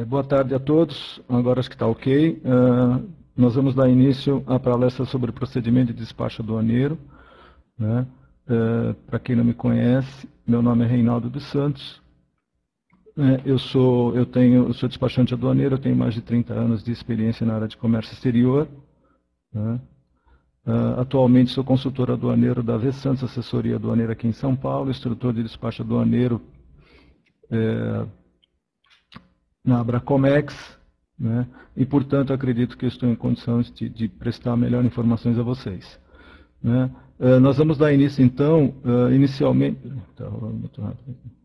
Boa tarde a todos. Agora acho que está ok. Nós vamos dar início à palestra sobre procedimento de despacho aduaneiro, né? Para quem não me conhece, meu nome é Reinaldo dos Santos. Eu sou despachante aduaneiro, eu tenho mais de 30 anos de experiência na área de comércio exterior, né? Atualmente sou consultor aduaneiro da V Santos Assessoria Aduaneira aqui em São Paulo, instrutor de despacho aduaneiro na Abracomex, né? E, portanto, acredito que estou em condições de prestar melhor informações a vocês, né? Nós vamos dar início, então, inicialmente... Está rolando muito rápido aqui.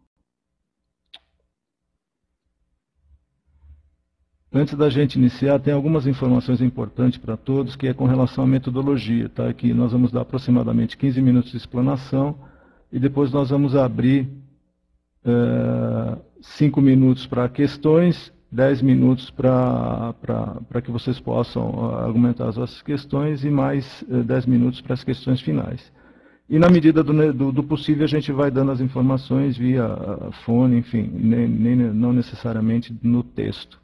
Antes da gente iniciar, tem algumas informações importantes para todos, que é com relação à metodologia, tá? Aqui nós vamos dar aproximadamente 15 minutos de explanação e depois nós vamos abrir 5 minutos para questões, 10 minutos para que vocês possam argumentar as vossas questões e mais 10 minutos para as questões finais. E na medida do possível a gente vai dando as informações via fone, enfim, não necessariamente no texto.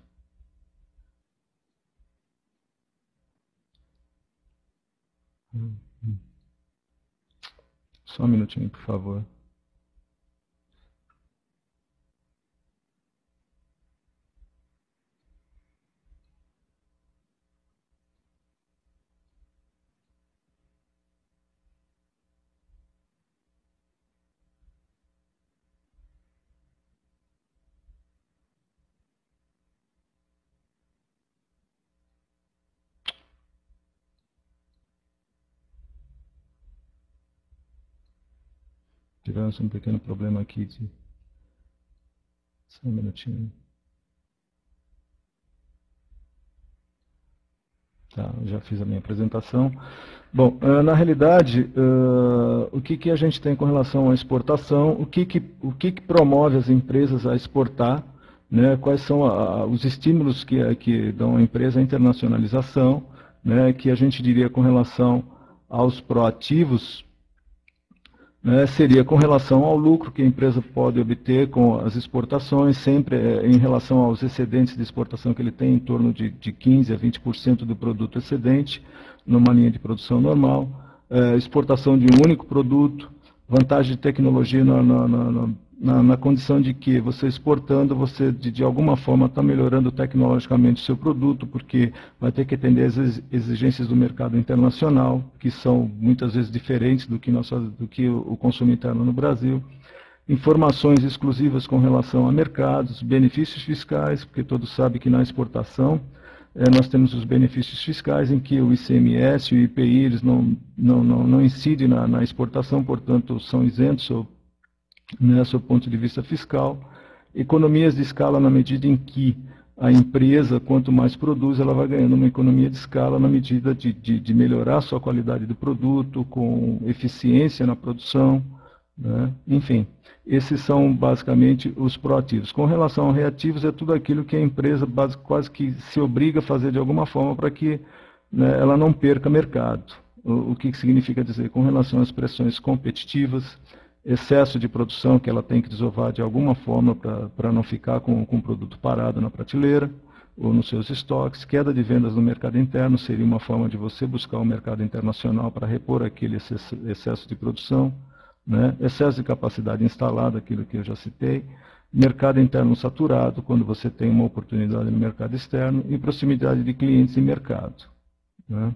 Só um minutinho, por favor. Tivemos um pequeno problema aqui de... Só um minutinho. Tá, já fiz a minha apresentação. Bom, na realidade, o que a gente tem com relação à exportação, o que promove as empresas a exportar, né, quais são os estímulos que dão à empresa a internacionalização, né, que a gente diria com relação aos proativos, seria com relação ao lucro que a empresa pode obter com as exportações, sempre em relação aos excedentes de exportação que ele tem, em torno de 15% a 20% do produto excedente, numa linha de produção normal, exportação de um único produto, vantagem de tecnologia na condição de que você exportando, você de alguma forma está melhorando tecnologicamente o seu produto, porque vai ter que atender as exigências do mercado internacional, que são muitas vezes diferentes do que o consumo interno no Brasil. Informações exclusivas com relação a mercados, benefícios fiscais, porque todos sabem que na exportação nós temos os benefícios fiscais em que o ICMS e o IPI eles não incidem na exportação, portanto são isentos sob o ponto de vista fiscal. Economias de escala na medida em que a empresa, quanto mais produz, ela vai ganhando uma economia de escala na medida de melhorar a sua qualidade do produto, com eficiência na produção, né? Enfim, esses são basicamente os proativos. Com relação aos reativos, é tudo aquilo que a empresa quase que se obriga a fazer de alguma forma para que, né, ela não perca mercado. O que significa dizer? Com relação às pressões competitivas, excesso de produção que ela tem que desovar de alguma forma para não ficar com o produto parado na prateleira ou nos seus estoques. Queda de vendas no mercado interno seria uma forma de você buscar o mercado internacional para repor aquele excesso de produção, né? Excesso de capacidade instalada, aquilo que eu já citei. Mercado interno saturado, quando você tem uma oportunidade no mercado externo, e proximidade de clientes e mercado, né?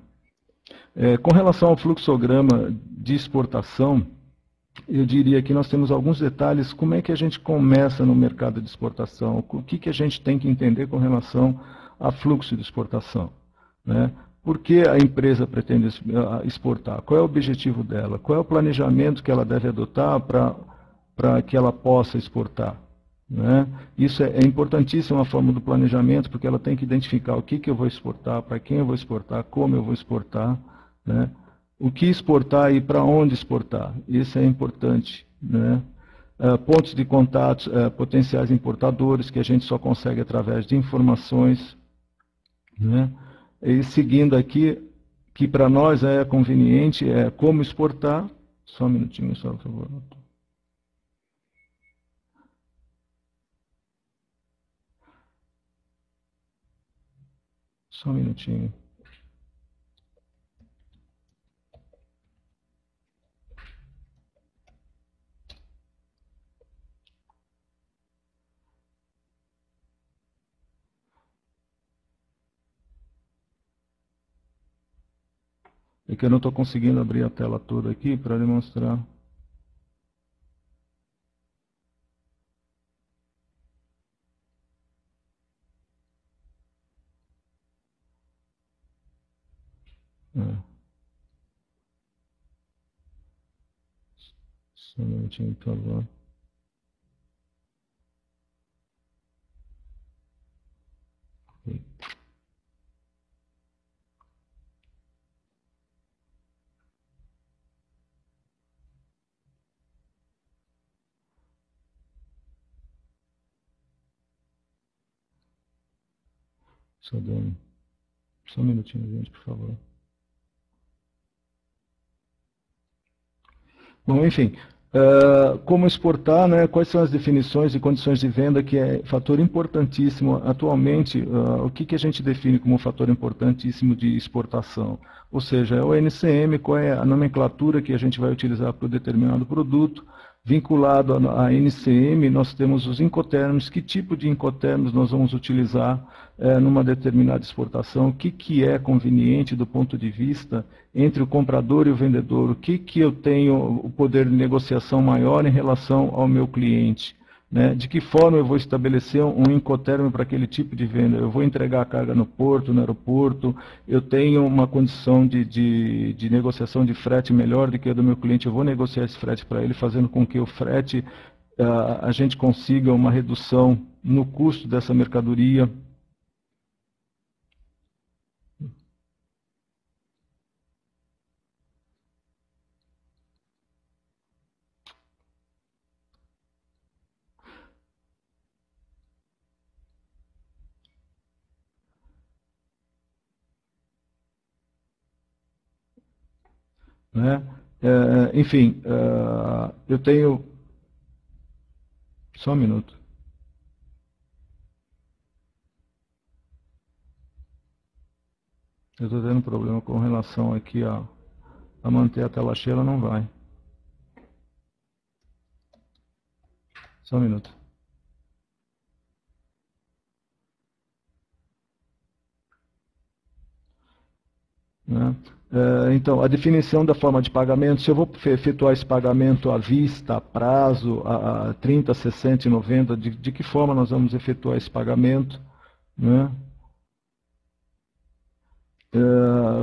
Com relação ao fluxograma de exportação, eu diria que nós temos alguns detalhes, como é que a gente começa no mercado de exportação, o que a gente tem que entender com relação a fluxo de exportação, né? Por que a empresa pretende exportar? Qual é o objetivo dela? Qual é o planejamento que ela deve adotar para que ela possa exportar, né? Isso é importantíssimo, a forma do planejamento, porque ela tem que identificar o que eu vou exportar, para quem eu vou exportar, como eu vou exportar, né? O que exportar e para onde exportar, isso é importante, né? Pontos de contatos, potenciais importadores, que a gente só consegue através de informações, né? E seguindo aqui, que para nós é conveniente, é como exportar. Só um minutinho, só, por favor. Só um minutinho. É que eu não estou conseguindo abrir a tela toda aqui para demonstrar. Só um minutinho, por favor. Só um minutinho, gente, por favor. Bom, enfim, como exportar, né, quais são as definições e condições de venda, que é fator importantíssimo atualmente. O que a gente define como fator importantíssimo de exportação? Ou seja, é o NCM, qual é a nomenclatura que a gente vai utilizar para o determinado produto. Vinculado a NCM, nós temos os incoterms, que tipo de incoterms nós vamos utilizar numa determinada exportação, o que é conveniente do ponto de vista entre o comprador e o vendedor, o que eu tenho o poder de negociação maior em relação ao meu cliente, né? De que forma eu vou estabelecer um incoterm para aquele tipo de venda? Eu vou entregar a carga no porto, no aeroporto, eu tenho uma condição de negociação de frete melhor do que a do meu cliente, eu vou negociar esse frete para ele, fazendo com que o frete, a gente consiga uma redução no custo dessa mercadoria. Né? Enfim, eu tenho... Só um minuto. Eu estou tendo problema com relação aqui a manter a tela cheia, ela não vai. Só um minuto. Né? Então, a definição da forma de pagamento, se eu vou efetuar esse pagamento à vista, a prazo, a 30, 60 e 90, de que forma nós vamos efetuar esse pagamento? Né?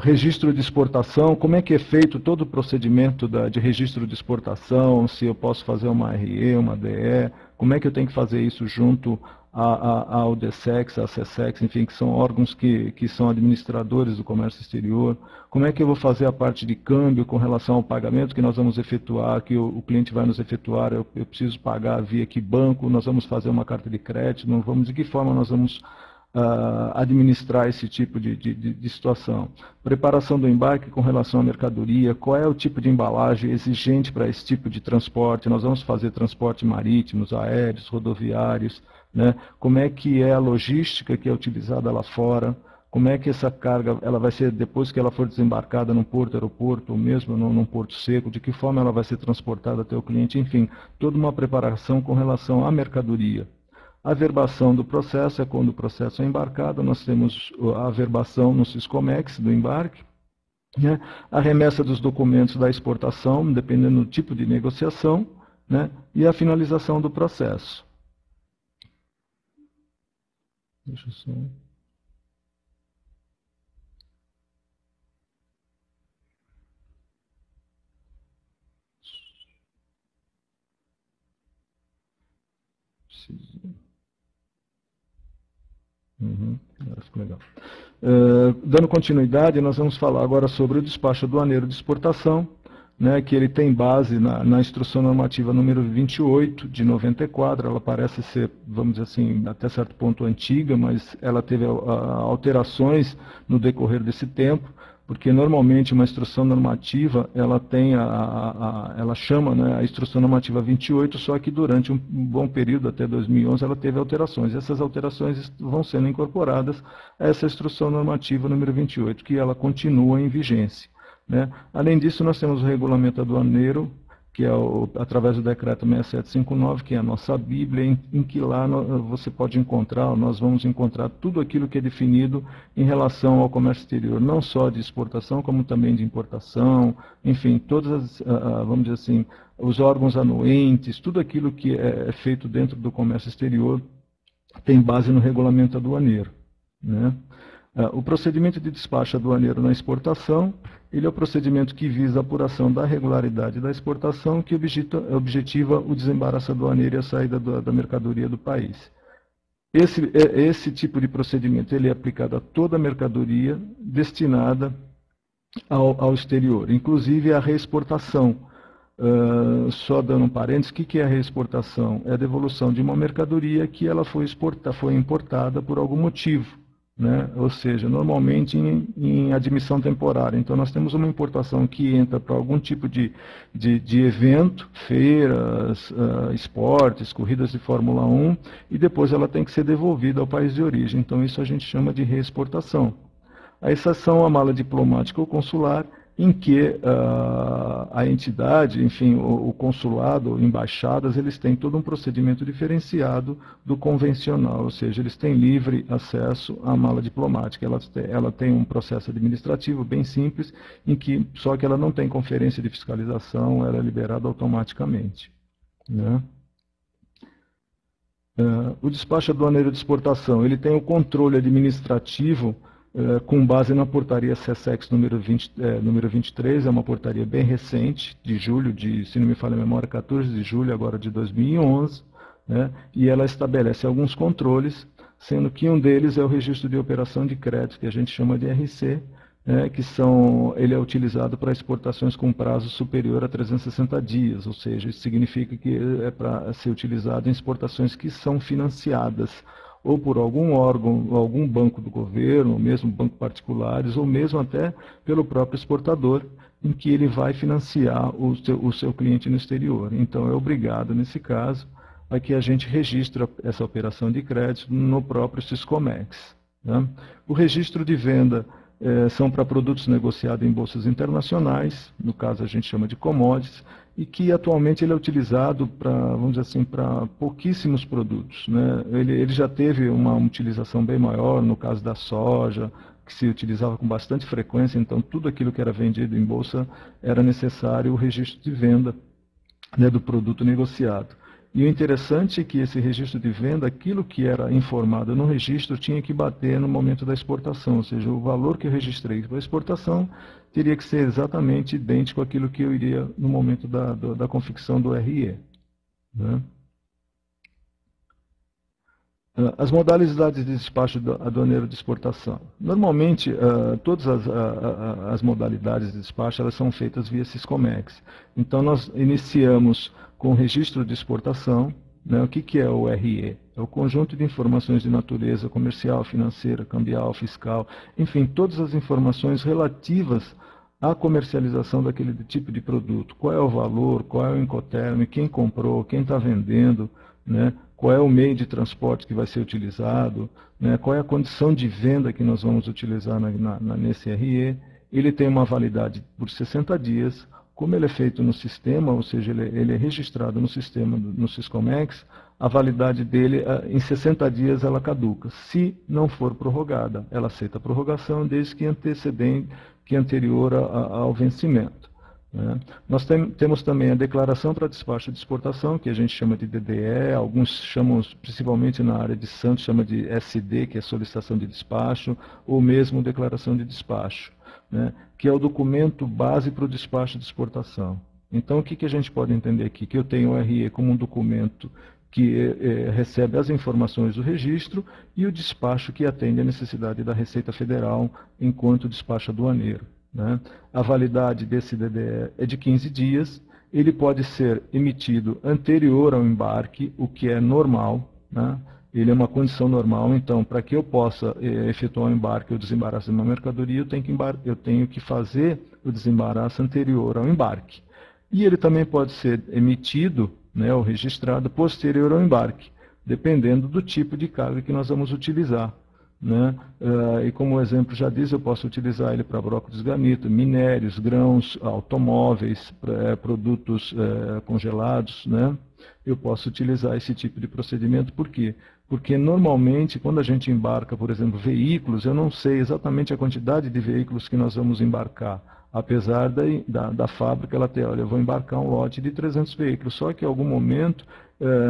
Registro de exportação, como é que é feito todo o procedimento de registro de exportação, se eu posso fazer uma RE, uma DE, como é que eu tenho que fazer isso junto ao DSEX, à CSEX, enfim, que são órgãos que são administradores do comércio exterior, como é que eu vou fazer a parte de câmbio com relação ao pagamento que nós vamos efetuar, que o cliente vai nos efetuar, eu preciso pagar via que banco, nós vamos fazer uma carta de crédito, não vamos, de que forma nós vamos administrar esse tipo de situação. Preparação do embarque com relação à mercadoria, qual é o tipo de embalagem exigente para esse tipo de transporte, nós vamos fazer transporte marítimos, aéreos, rodoviários, né? Como é que é a logística que é utilizada lá fora, como é que essa carga ela vai ser, depois que ela for desembarcada num porto, aeroporto, ou mesmo num porto seco, de que forma ela vai ser transportada até o cliente, enfim, toda uma preparação com relação à mercadoria. A averbação do processo é quando o processo é embarcado, nós temos a averbação no Siscomex do embarque, né? A remessa dos documentos da exportação, dependendo do tipo de negociação, né? E a finalização do processo. Deixa eu só... Agora ficou legal. Dando continuidade, nós vamos falar agora sobre o despacho aduaneiro de exportação, né, que ele tem base na Instrução Normativa número 28, de 94, ela parece ser, vamos dizer assim, até certo ponto antiga, mas ela teve alterações no decorrer desse tempo. porque normalmente uma instrução normativa, ela tem ela chama, né, a instrução normativa 28, só que durante um bom período, até 2011, ela teve alterações. Essas alterações vão sendo incorporadas a essa instrução normativa número 28, que ela continua em vigência, né? Além disso, nós temos o regulamento aduaneiro, que é através do decreto 6759, que é a nossa Bíblia, em que lá você pode encontrar, nós vamos encontrar tudo aquilo que é definido em relação ao comércio exterior, não só de exportação, como também de importação, enfim, todas vamos dizer assim, os órgãos anuentes, tudo aquilo que é feito dentro do comércio exterior tem base no regulamento aduaneiro, né? O procedimento de despacho aduaneiro na exportação, ele é o procedimento que visa a apuração da regularidade da exportação, que objetiva o desembaraço aduaneiro e a saída da mercadoria do país. Esse tipo de procedimento ele é aplicado a toda a mercadoria destinada ao exterior, inclusive a reexportação. Só dando um parênteses, o que é a reexportação? É a devolução de uma mercadoria que ela foi importada por algum motivo, né? Ou seja, normalmente em admissão temporária. Então, nós temos uma importação que entra para algum tipo de evento, feiras, esportes, corridas de Fórmula 1, e depois ela tem que ser devolvida ao país de origem. Então, isso a gente chama de reexportação. A exceção à mala diplomática ou consular, em que a entidade, enfim, o consulado, embaixadas, eles têm todo um procedimento diferenciado do convencional, ou seja, eles têm livre acesso à mala diplomática. Ela tem um processo administrativo bem simples, só que ela não tem conferência de fiscalização, ela é liberada automaticamente, né? O despacho aduaneiro de exportação, ele tem o controle administrativo com base na portaria SESEX número 23, é uma portaria bem recente, de julho, se não me falha a memória, 14 de julho agora de 2011, né? E ela estabelece alguns controles, sendo que um deles é o registro de operação de crédito, que a gente chama de RC, né? Ele é utilizado para exportações com prazo superior a 360 dias, ou seja, isso significa que é para ser utilizado em exportações que são financiadas ou por algum órgão, algum banco do governo, ou mesmo banco particulares, ou mesmo até pelo próprio exportador, em que ele vai financiar o seu cliente no exterior. Então, é obrigado, nesse caso, a que a gente registre essa operação de crédito no próprio Siscomex, né? O registro de venda são para produtos negociados em bolsas internacionais, no caso a gente chama de commodities, e que atualmente ele é utilizado para, vamos dizer assim, para pouquíssimos produtos, né? Ele já teve uma utilização bem maior no caso da soja, que se utilizava com bastante frequência, então tudo aquilo que era vendido em bolsa era necessário o registro de venda, né, do produto negociado. E o interessante é que esse registro de venda, aquilo que era informado no registro, tinha que bater no momento da exportação, ou seja, o valor que eu registrei para a exportação teria que ser exatamente idêntico àquilo que eu iria no momento da confecção do RE, né? As modalidades de despacho aduaneiro de exportação. Normalmente, todas as modalidades de despacho elas são feitas via Siscomex. Então, nós iniciamos com o registro de exportação, né? O que é o RE? É o conjunto de informações de natureza comercial, financeira, cambial, fiscal, enfim, todas as informações relativas à comercialização daquele tipo de produto. Qual é o valor, qual é o Incoterm, quem comprou, quem está vendendo, né? Qual é o meio de transporte que vai ser utilizado, né? Qual é a condição de venda que nós vamos utilizar nesse RE. Ele tem uma validade por 60 dias, como ele é feito no sistema, ou seja, ele é registrado no sistema, no Siscomex, a validade dele, em 60 dias, ela caduca. Se não for prorrogada, ela aceita a prorrogação desde que anterior ao vencimento, né? Nós temos também a declaração para despacho de exportação, que a gente chama de DDE, alguns chamam, principalmente na área de Santos, chama de SD, que é solicitação de despacho, ou mesmo declaração de despacho, né? Que é o documento base para o despacho de exportação. Então, o que a gente pode entender aqui? Que eu tenho o RE como um documento que recebe as informações do registro e o despacho que atende à necessidade da Receita Federal enquanto despacho aduaneiro, né? A validade desse DDE é de 15 dias, ele pode ser emitido anterior ao embarque, o que é normal, né? ele é uma condição normal. Então, para que eu possa efetuar o embarque ou desembaraço de uma mercadoria, eu tenho que fazer o desembaraço anterior ao embarque. E ele também pode ser emitido, né, ou registrado posterior ao embarque, dependendo do tipo de carga que nós vamos utilizar, né? E como o exemplo já diz, eu posso utilizar ele para bloco de esganito, minérios, grãos, automóveis, produtos congelados, né? Eu posso utilizar esse tipo de procedimento. Por quê? Porque normalmente quando a gente embarca, por exemplo, veículos, eu não sei exatamente a quantidade de veículos que nós vamos embarcar, apesar da fábrica ela ter, olha, eu vou embarcar um lote de 300 veículos, só que em algum momento,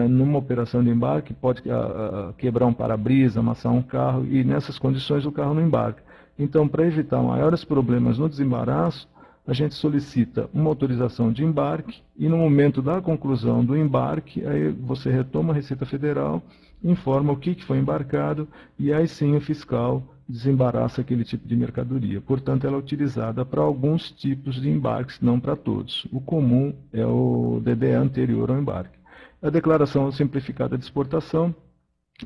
numa operação de embarque, pode quebrar um para-brisa, amassar um carro, e nessas condições o carro não embarca. Então, para evitar maiores problemas no desembaraço, a gente solicita uma autorização de embarque, e no momento da conclusão do embarque, aí você retoma a Receita Federal, informa o que foi embarcado, e aí sim o fiscal desembaraça aquele tipo de mercadoria. Portanto, ela é utilizada para alguns tipos de embarques, não para todos. O comum é o DDE anterior ao embarque. A declaração simplificada de exportação,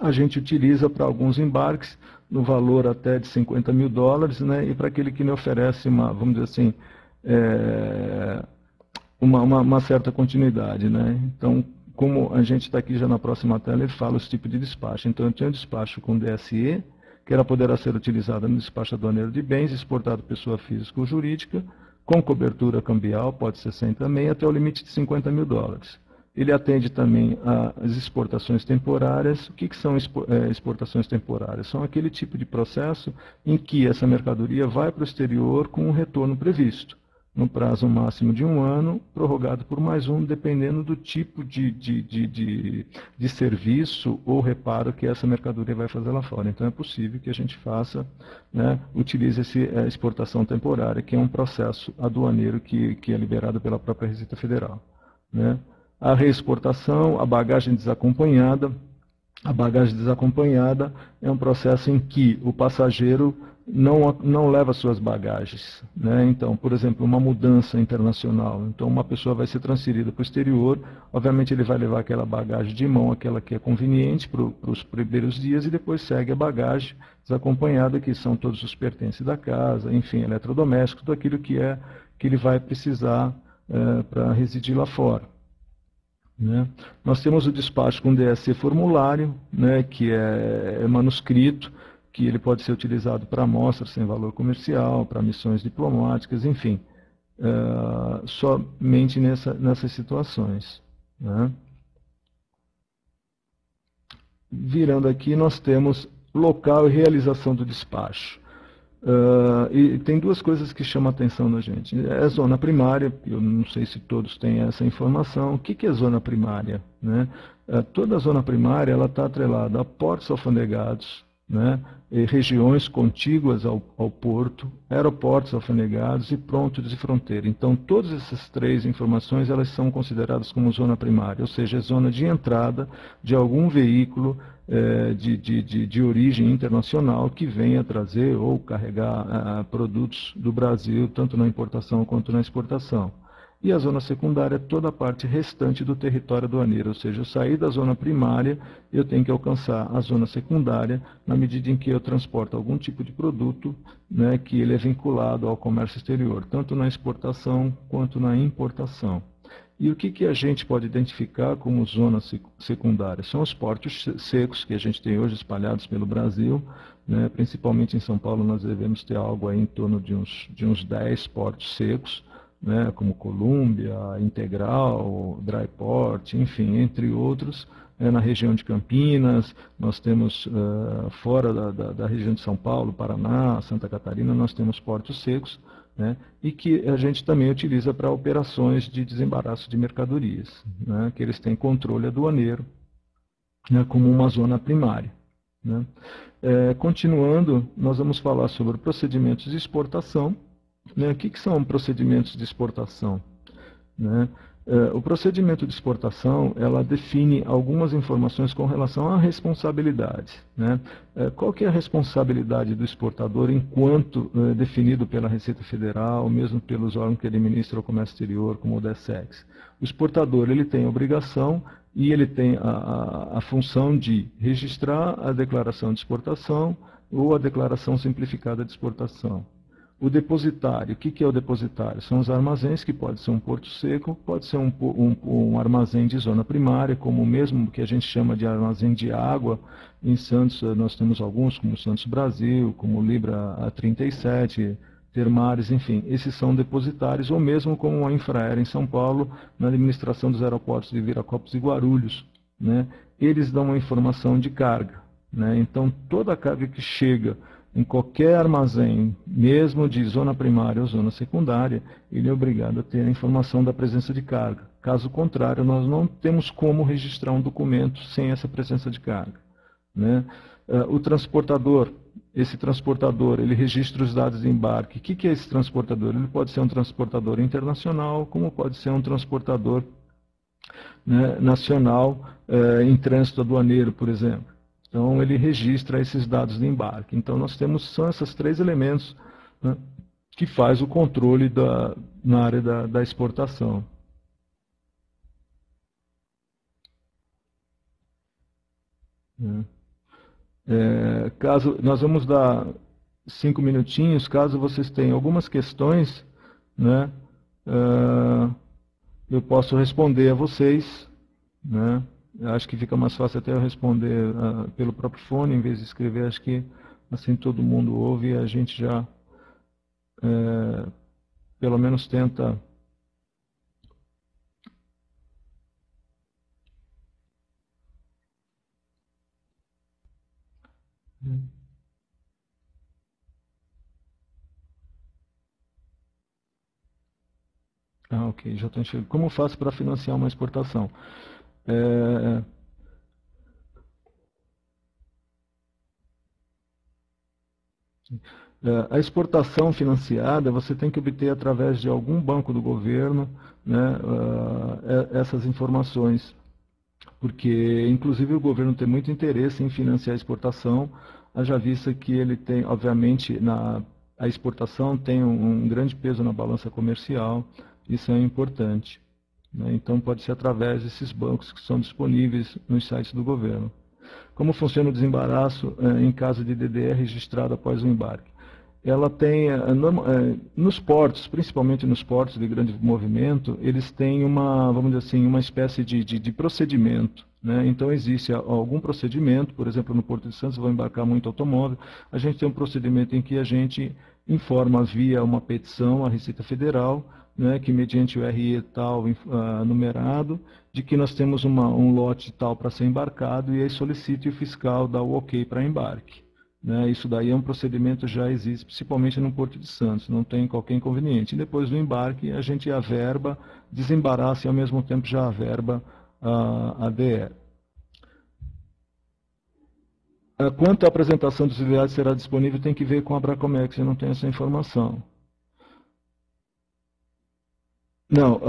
a gente utiliza para alguns embarques, no valor até de $50 mil, né, e para aquele que me oferece vamos dizer assim, uma certa continuidade, né? Então, como a gente está aqui já na próxima tela, ele fala os tipos de despacho. Então, eu tenho despacho com DSE, que ela poderá ser utilizada no despacho aduaneiro de bens, exportado pessoa física ou jurídica, com cobertura cambial, pode ser 100 também, até o limite de $50 mil. Ele atende também às exportações temporárias. O que são exportações temporárias? São aquele tipo de processo em que essa mercadoria vai para o exterior com um retorno previsto, no prazo máximo de 1 ano, prorrogado por mais um, dependendo do tipo de serviço ou reparo que essa mercadoria vai fazer lá fora. Então é possível que a gente faça, né, utilize essa exportação temporária, que é um processo aduaneiro que é liberado pela própria Receita Federal, né? A reexportação, a bagagem desacompanhada. A bagagem desacompanhada é um processo em que o passageiro não leva suas bagagens, né? Então, por exemplo, uma mudança internacional. Então, uma pessoa vai ser transferida para o exterior, obviamente ele vai levar aquela bagagem de mão, aquela que é conveniente para os primeiros dias, e depois segue a bagagem desacompanhada, que são todos os pertences da casa, enfim, eletrodomésticos, tudo aquilo que ele vai precisar para residir lá fora, né? Nós temos o despacho com DSC formulário, né, que é manuscrito, que ele pode ser utilizado para amostras sem valor comercial, para missões diplomáticas, enfim, somente nessas situações, né? Virando aqui, nós temos local e realização do despacho. E tem duas coisas que chamam a atenção da gente. É a zona primária, eu não sei se todos têm essa informação. O que é zona primária, né? Toda a zona primária está atrelada a portos alfandegados, né, e regiões contíguas ao porto, aeroportos alfandegados e pontos de fronteira. Então, todas essas três informações elas são consideradas como zona primária, ou seja, é zona de entrada de algum veículo de origem internacional que venha trazer ou carregar produtos do Brasil, tanto na importação quanto na exportação. E a zona secundária é toda a parte restante do território aduaneiro, ou seja, eu saí da zona primária, eu tenho que alcançar a zona secundária na medida em que eu transporto algum tipo de produto, né, que ele é vinculado ao comércio exterior, tanto na exportação quanto na importação. E o que a gente pode identificar como zona secundária? São os portos secos que a gente tem hoje espalhados pelo Brasil, né, principalmente em São Paulo nós devemos ter algo aí em torno de uns 10 portos secos, né, como Colômbia, Integral, Dryport, enfim, entre outros. Na região de Campinas, nós temos, fora da região de São Paulo, Paraná, Santa Catarina, nós temos portos secos, né, e que a gente também utiliza para operações de desembaraço de mercadorias, né, que eles têm controle aduaneiro, né, como uma zona primária, né. Continuando, nós vamos falar sobre procedimentos de exportação, né. O que são procedimentos de exportação, né? O procedimento de exportação, ela define algumas informações com relação à responsabilidade, né? Qual que é a responsabilidade do exportador enquanto definido pela Receita Federal, mesmo pelos órgãos que administram o comércio exterior, como o DSEX? O exportador ele tem a obrigação e ele tem a função de registrar a declaração de exportação ou a declaração simplificada de exportação. O depositário, o que é o depositário? São os armazéns, que pode ser um porto seco, pode ser um armazém de zona primária, como o mesmo que a gente chama de armazém de água. Em Santos nós temos alguns, como o Santos Brasil, como o Libra A37, Termares, enfim, esses são depositários, ou mesmo como a Infraero em São Paulo, na administração dos aeroportos de Viracopos e Guarulhos, né? Eles dão uma informação de carga, né? Então, toda a carga que chega em qualquer armazém, mesmo de zona primária ou zona secundária, ele é obrigado a ter a informação da presença de carga. Caso contrário, nós não temos como registrar um documento sem essa presença de carga, né? O transportador, esse transportador, ele registra os dados de embarque. O que é esse transportador? Ele pode ser um transportador internacional, como pode ser um transportador, né, nacional, em trânsito aduaneiro, por exemplo. Então, ele registra esses dados de embarque. Então, são esses três elementos, né, que faz o controle na área da exportação. Nós vamos dar 5 minutinhos, caso vocês tenham algumas questões, né, eu posso responder a vocês, né? Acho que fica mais fácil até eu responder pelo próprio fone, em vez de escrever. Acho que assim todo mundo ouve e a gente já pelo menos tenta. Ok, já estou enxergando. Como eu faço para financiar uma exportação? A exportação financiada você tem que obter através de algum banco do governo, né, essas informações, porque inclusive o governo tem muito interesse em financiar a exportação, haja vista que ele tem, obviamente, a exportação tem um grande peso na balança comercial, isso é importante, né? Então pode ser através desses bancos que são disponíveis nos sites do governo. Como funciona o desembaraço em caso de DDE registrado após o embarque? Ela tem, nos portos, principalmente nos portos de grande movimento, eles têm vamos dizer assim, uma espécie de procedimento, né? Então existe algum procedimento, por exemplo, no Porto de Santos, vou embarcar muito automóvel, a gente tem um procedimento em que a gente informa via uma petição à Receita Federal, né, que mediante o RE tal numerado, de que nós temos um lote tal para ser embarcado, e aí solicita e o fiscal dá o ok para embarque. Né? Isso daí é um procedimento que já existe, principalmente no Porto de Santos, não tem qualquer inconveniente. E depois do embarque, a gente averba, desembaraça e ao mesmo tempo já averba a DE. Quanto à apresentação dos ideais será disponível, tem que ver com a Bracomex, eu não tenho essa informação. Não,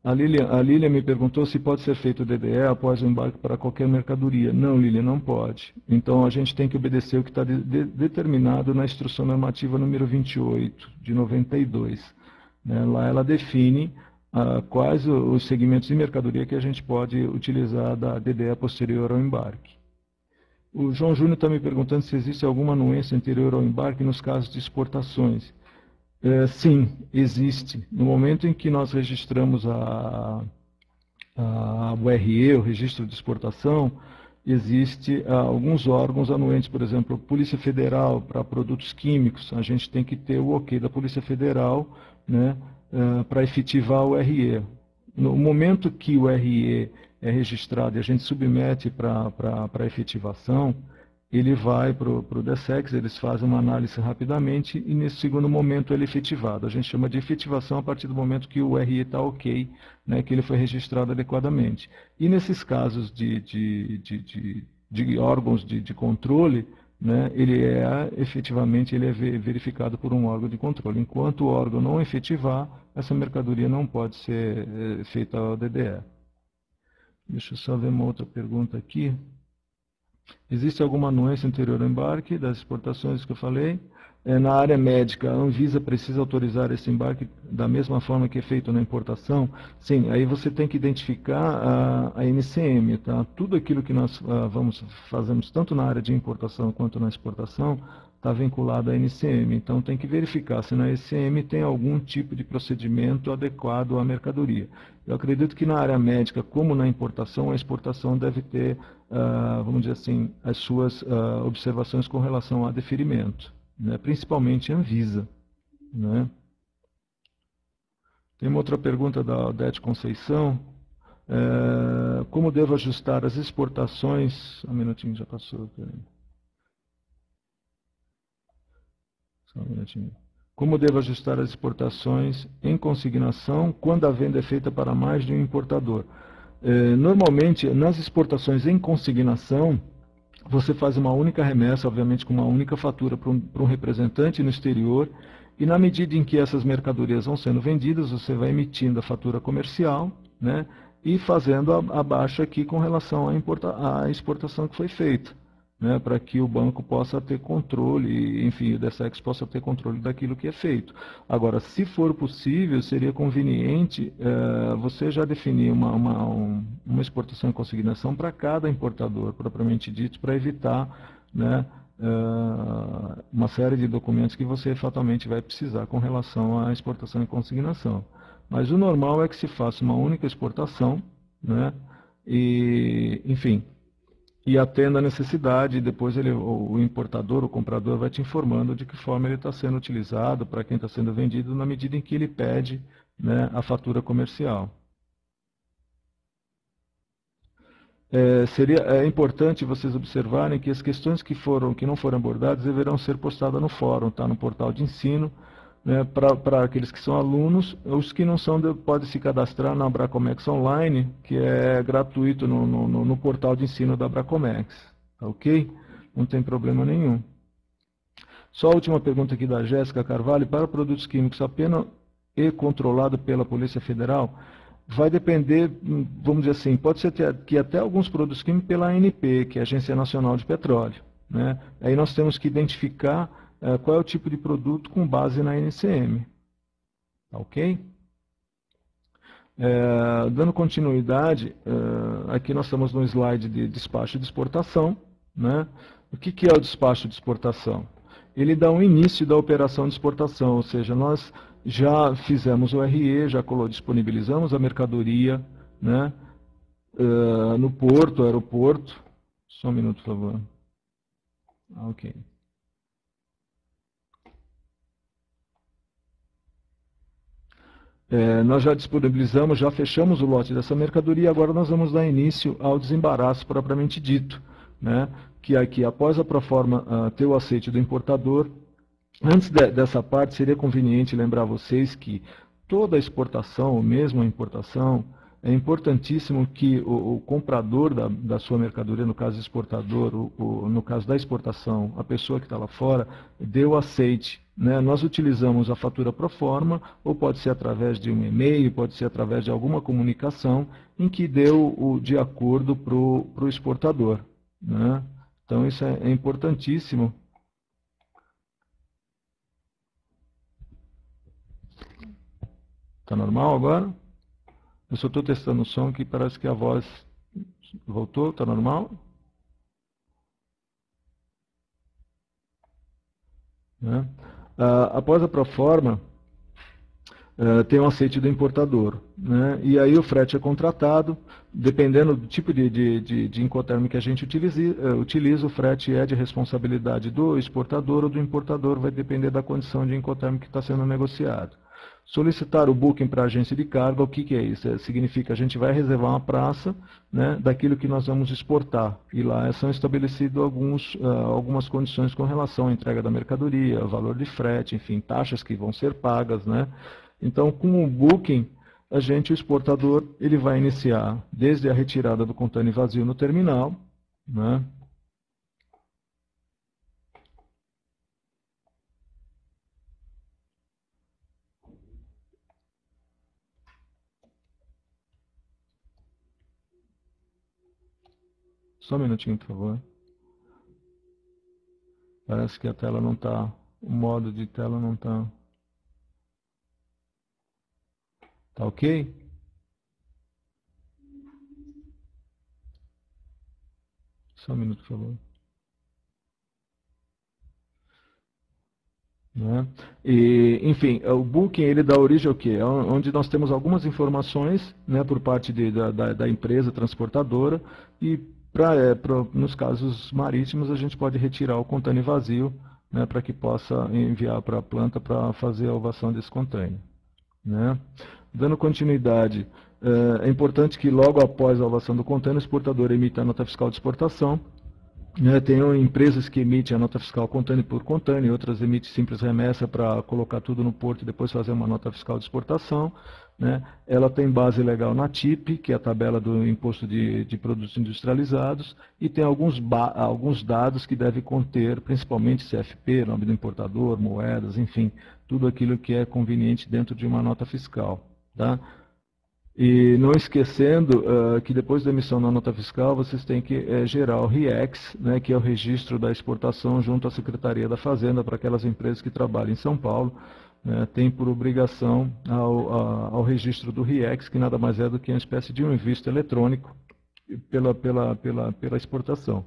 a Lília me perguntou se pode ser feito o DDE após o embarque para qualquer mercadoria. Não, Lília, não pode. Então, a gente tem que obedecer o que está determinado na Instrução Normativa número 28, de 92. Né? Lá ela define quais os segmentos de mercadoria que a gente pode utilizar da DDE posterior ao embarque. O João Júnior está me perguntando se existe alguma anuência anterior ao embarque nos casos de exportações. Sim, existe. No momento em que nós registramos o RE, o Registro de Exportação, existe alguns órgãos anuentes, por exemplo, a Polícia Federal para produtos químicos, a gente tem que ter o ok da Polícia Federal, né, para efetivar o RE. No momento que o RE é registrado e a gente submete para efetivação, ele vai para o DSEX, eles fazem uma análise rapidamente e nesse segundo momento ele é efetivado. A gente chama de efetivação a partir do momento que o RE está ok, né, que ele foi registrado adequadamente. E nesses casos de órgãos de controle, né, efetivamente ele é verificado por um órgão de controle. Enquanto o órgão não efetivar, essa mercadoria não pode ser feita ao DDE. Deixa eu só ver uma outra pergunta aqui. Existe alguma anuência anterior ao embarque das exportações que eu falei? Na área médica, a Anvisa precisa autorizar esse embarque da mesma forma que é feito na importação? Sim, aí você tem que identificar a NCM, tá? Tudo aquilo que nós fazemos tanto na área de importação quanto na exportação está vinculado à NCM. Então tem que verificar se na NCM tem algum tipo de procedimento adequado à mercadoria. Eu acredito que na área médica, como na importação, a exportação deve ter, vamos dizer assim, as suas observações com relação a deferimento, né? Principalmente a Anvisa, né? Tem uma outra pergunta da Odete Conceição. Como devo ajustar as exportações? Um minutinho, já passou. Peraí. Só um minutinho. Como devo ajustar as exportações em consignação quando a venda é feita para mais de um importador? Normalmente, nas exportações em consignação, você faz uma única remessa, obviamente com uma única fatura para um representante no exterior, e na medida em que essas mercadorias vão sendo vendidas, você vai emitindo a fatura comercial, né, e fazendo a baixa aqui com relação à exportação que foi feita, né, para que o banco possa ter controle, enfim, o DSEX possa ter controle daquilo que é feito. Agora, se for possível, seria conveniente você já definir uma exportação em consignação para cada importador, propriamente dito, para evitar, né, uma série de documentos que você fatalmente vai precisar com relação à exportação em consignação. Mas o normal é que se faça uma única exportação, né, e, enfim, e atenda a necessidade, e depois o importador, o comprador, vai te informando de que forma ele está sendo utilizado, para quem está sendo vendido, na medida em que ele pede, né, a fatura comercial. É importante vocês observarem que as questões que não foram abordadas deverão ser postadas no fórum, tá, no portal de ensino, né, para aqueles que são alunos. Os que não são podem se cadastrar na Abracomex Online, que é gratuito no portal de ensino da Abracomex. Tá, ok? Não tem problema nenhum. Só a última pergunta aqui da Jéssica Carvalho. Para produtos químicos apenas e controlado pela Polícia Federal, vai depender, vamos dizer assim, pode ser que até alguns produtos químicos pela ANP, que é a Agência Nacional de Petróleo, né? Aí nós temos que identificar qual é o tipo de produto com base na NCM. Tá, ok? Dando continuidade, aqui nós estamos no slide de despacho de exportação, né? O que é o despacho de exportação? Ele dá um início da operação de exportação, ou seja, nós já fizemos o RE, já disponibilizamos a mercadoria, né, no porto, aeroporto. Só um minuto, por favor. Ok. Nós já disponibilizamos, já fechamos o lote dessa mercadoria, agora nós vamos dar início ao desembaraço propriamente dito, né, que aqui, após a proforma ter o aceite do importador, antes dessa parte, seria conveniente lembrar vocês que toda exportação, ou mesmo a importação, é importantíssimo que o comprador da sua mercadoria, no caso exportador, no caso da exportação, a pessoa que está lá fora, dê o aceite, né? Nós utilizamos a fatura pro forma, ou pode ser através de um e-mail, pode ser através de alguma comunicação, em que deu o de acordo para o exportador, né? Então isso é importantíssimo. Está normal agora? Eu só estou testando o som que parece que a voz voltou. Está normal? Né? Após a proforma, tem um aceite do importador, né? E aí o frete é contratado, dependendo do tipo de Incoterm que a gente utiliza, o frete é de responsabilidade do exportador ou do importador, vai depender da condição de Incoterm que está sendo negociado. Solicitar o booking para a agência de carga, o que é isso? Significa que a gente vai reservar uma praça, né, daquilo que nós vamos exportar. E lá são estabelecidas algumas condições com relação à entrega da mercadoria, valor de frete, enfim, taxas que vão ser pagas, né? Então, com o booking, o exportador, ele vai iniciar desde a retirada do contêiner vazio no terminal, né? Só um minutinho, por favor. Parece que a tela não está O modo de tela não está... Tá ok? Só um minuto, por favor. Né? E, enfim, o Booking ele dá origem ao quê? Onde nós temos algumas informações, né, por parte da empresa transportadora e nos casos marítimos a gente pode retirar o container vazio, né, para que possa enviar para a planta para fazer a ovação desse container. Né? Dando continuidade, é importante que logo após a ovação do container, o exportador emita a nota fiscal de exportação. Tem empresas que emitem a nota fiscal container por container, outras emitem simples remessa para colocar tudo no porto e depois fazer uma nota fiscal de exportação. Né? Ela tem base legal na TIP, que é a tabela do Imposto de Produtos Industrializados, e tem alguns dados que deve conter, principalmente CFP, nome do importador, moedas, enfim, tudo aquilo que é conveniente dentro de uma nota fiscal. Tá? E não esquecendo que depois da emissão da nota fiscal, vocês têm que gerar o RIEX, né, que é o registro da exportação junto à Secretaria da Fazenda, para aquelas empresas que trabalham em São Paulo, né, tem por obrigação ao registro do RIEX, que nada mais é do que uma espécie de um visto eletrônico pela exportação.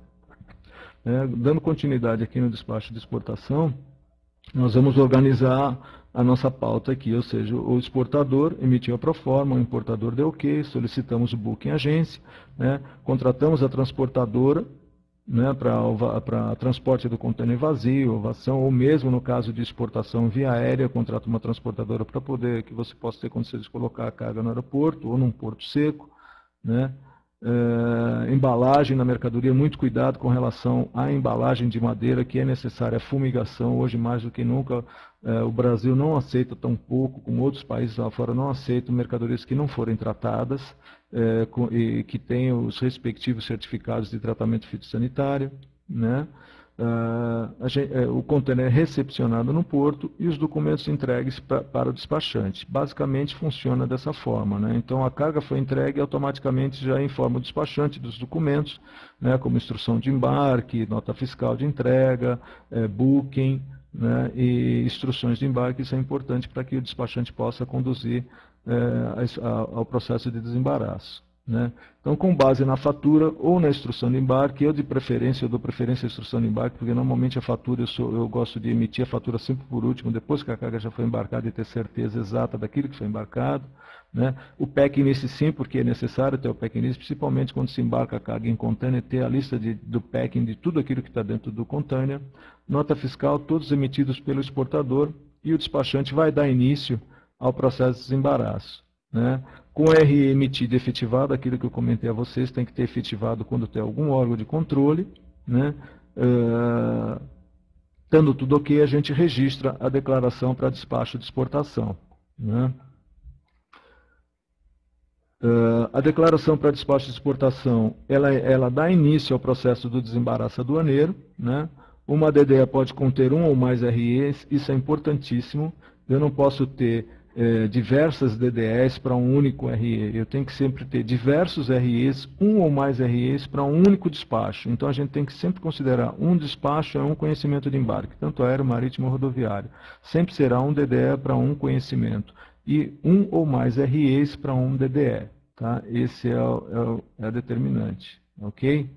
Dando continuidade aqui no despacho de exportação, nós vamos organizar a nossa pauta aqui, ou seja, o exportador emitiu a proforma, o importador deu ok, solicitamos o booking agência, né, contratamos a transportadora, né, para transporte do contêiner vazio, ovação, ou mesmo no caso de exportação via aérea, contrata uma transportadora para poder que você possa ter condições de colocar a carga no aeroporto ou num porto seco, né. Embalagem na mercadoria, muito cuidado com relação à embalagem de madeira, que é necessária a fumigação. Hoje, mais do que nunca, o Brasil não aceita tão pouco, como outros países lá fora não aceitam, mercadorias que não forem tratadas e que tenham os respectivos certificados de tratamento fitossanitário, né? O contêiner é recepcionado no porto e os documentos entregues para o despachante. Basicamente funciona dessa forma, né? Então a carga foi entregue, automaticamente já informa o despachante dos documentos, né, como instrução de embarque, nota fiscal de entrega, booking, né, e instruções de embarque. Isso é importante para que o despachante possa conduzir ao processo de desembaraço. Né? Então, com base na fatura ou na instrução de embarque, eu dou preferência à instrução de embarque, porque normalmente a fatura, eu gosto de emitir a fatura sempre por último, depois que a carga já foi embarcada, e ter certeza exata daquilo que foi embarcado. Né? O PEC-NIS sim, porque é necessário ter o PEC-NIS, principalmente quando se embarca a carga em container, ter a lista do packing de tudo aquilo que está dentro do container. Nota fiscal, todos emitidos pelo exportador, e o despachante vai dar início ao processo de desembaraço. Né? Com RE emitido e efetivado, aquilo que eu comentei a vocês, tem que ter efetivado quando tem algum órgão de controle. Né? Estando tudo ok, a gente registra a declaração para despacho de exportação. Né? A declaração para despacho de exportação, ela dá início ao processo do desembaraço aduaneiro. Né? Uma DDE pode conter um ou mais REs, isso é importantíssimo. Eu não posso ter diversas DDEs para um único RE. Eu tenho que sempre ter diversos REs, um ou mais REs para um único despacho. Então a gente tem que sempre considerar um despacho é um conhecimento de embarque, tanto aéreo, marítimo ou rodoviário. Sempre será um DDE para um conhecimento e um ou mais REs para um DDE. Tá? Esse é a determinante. Ok?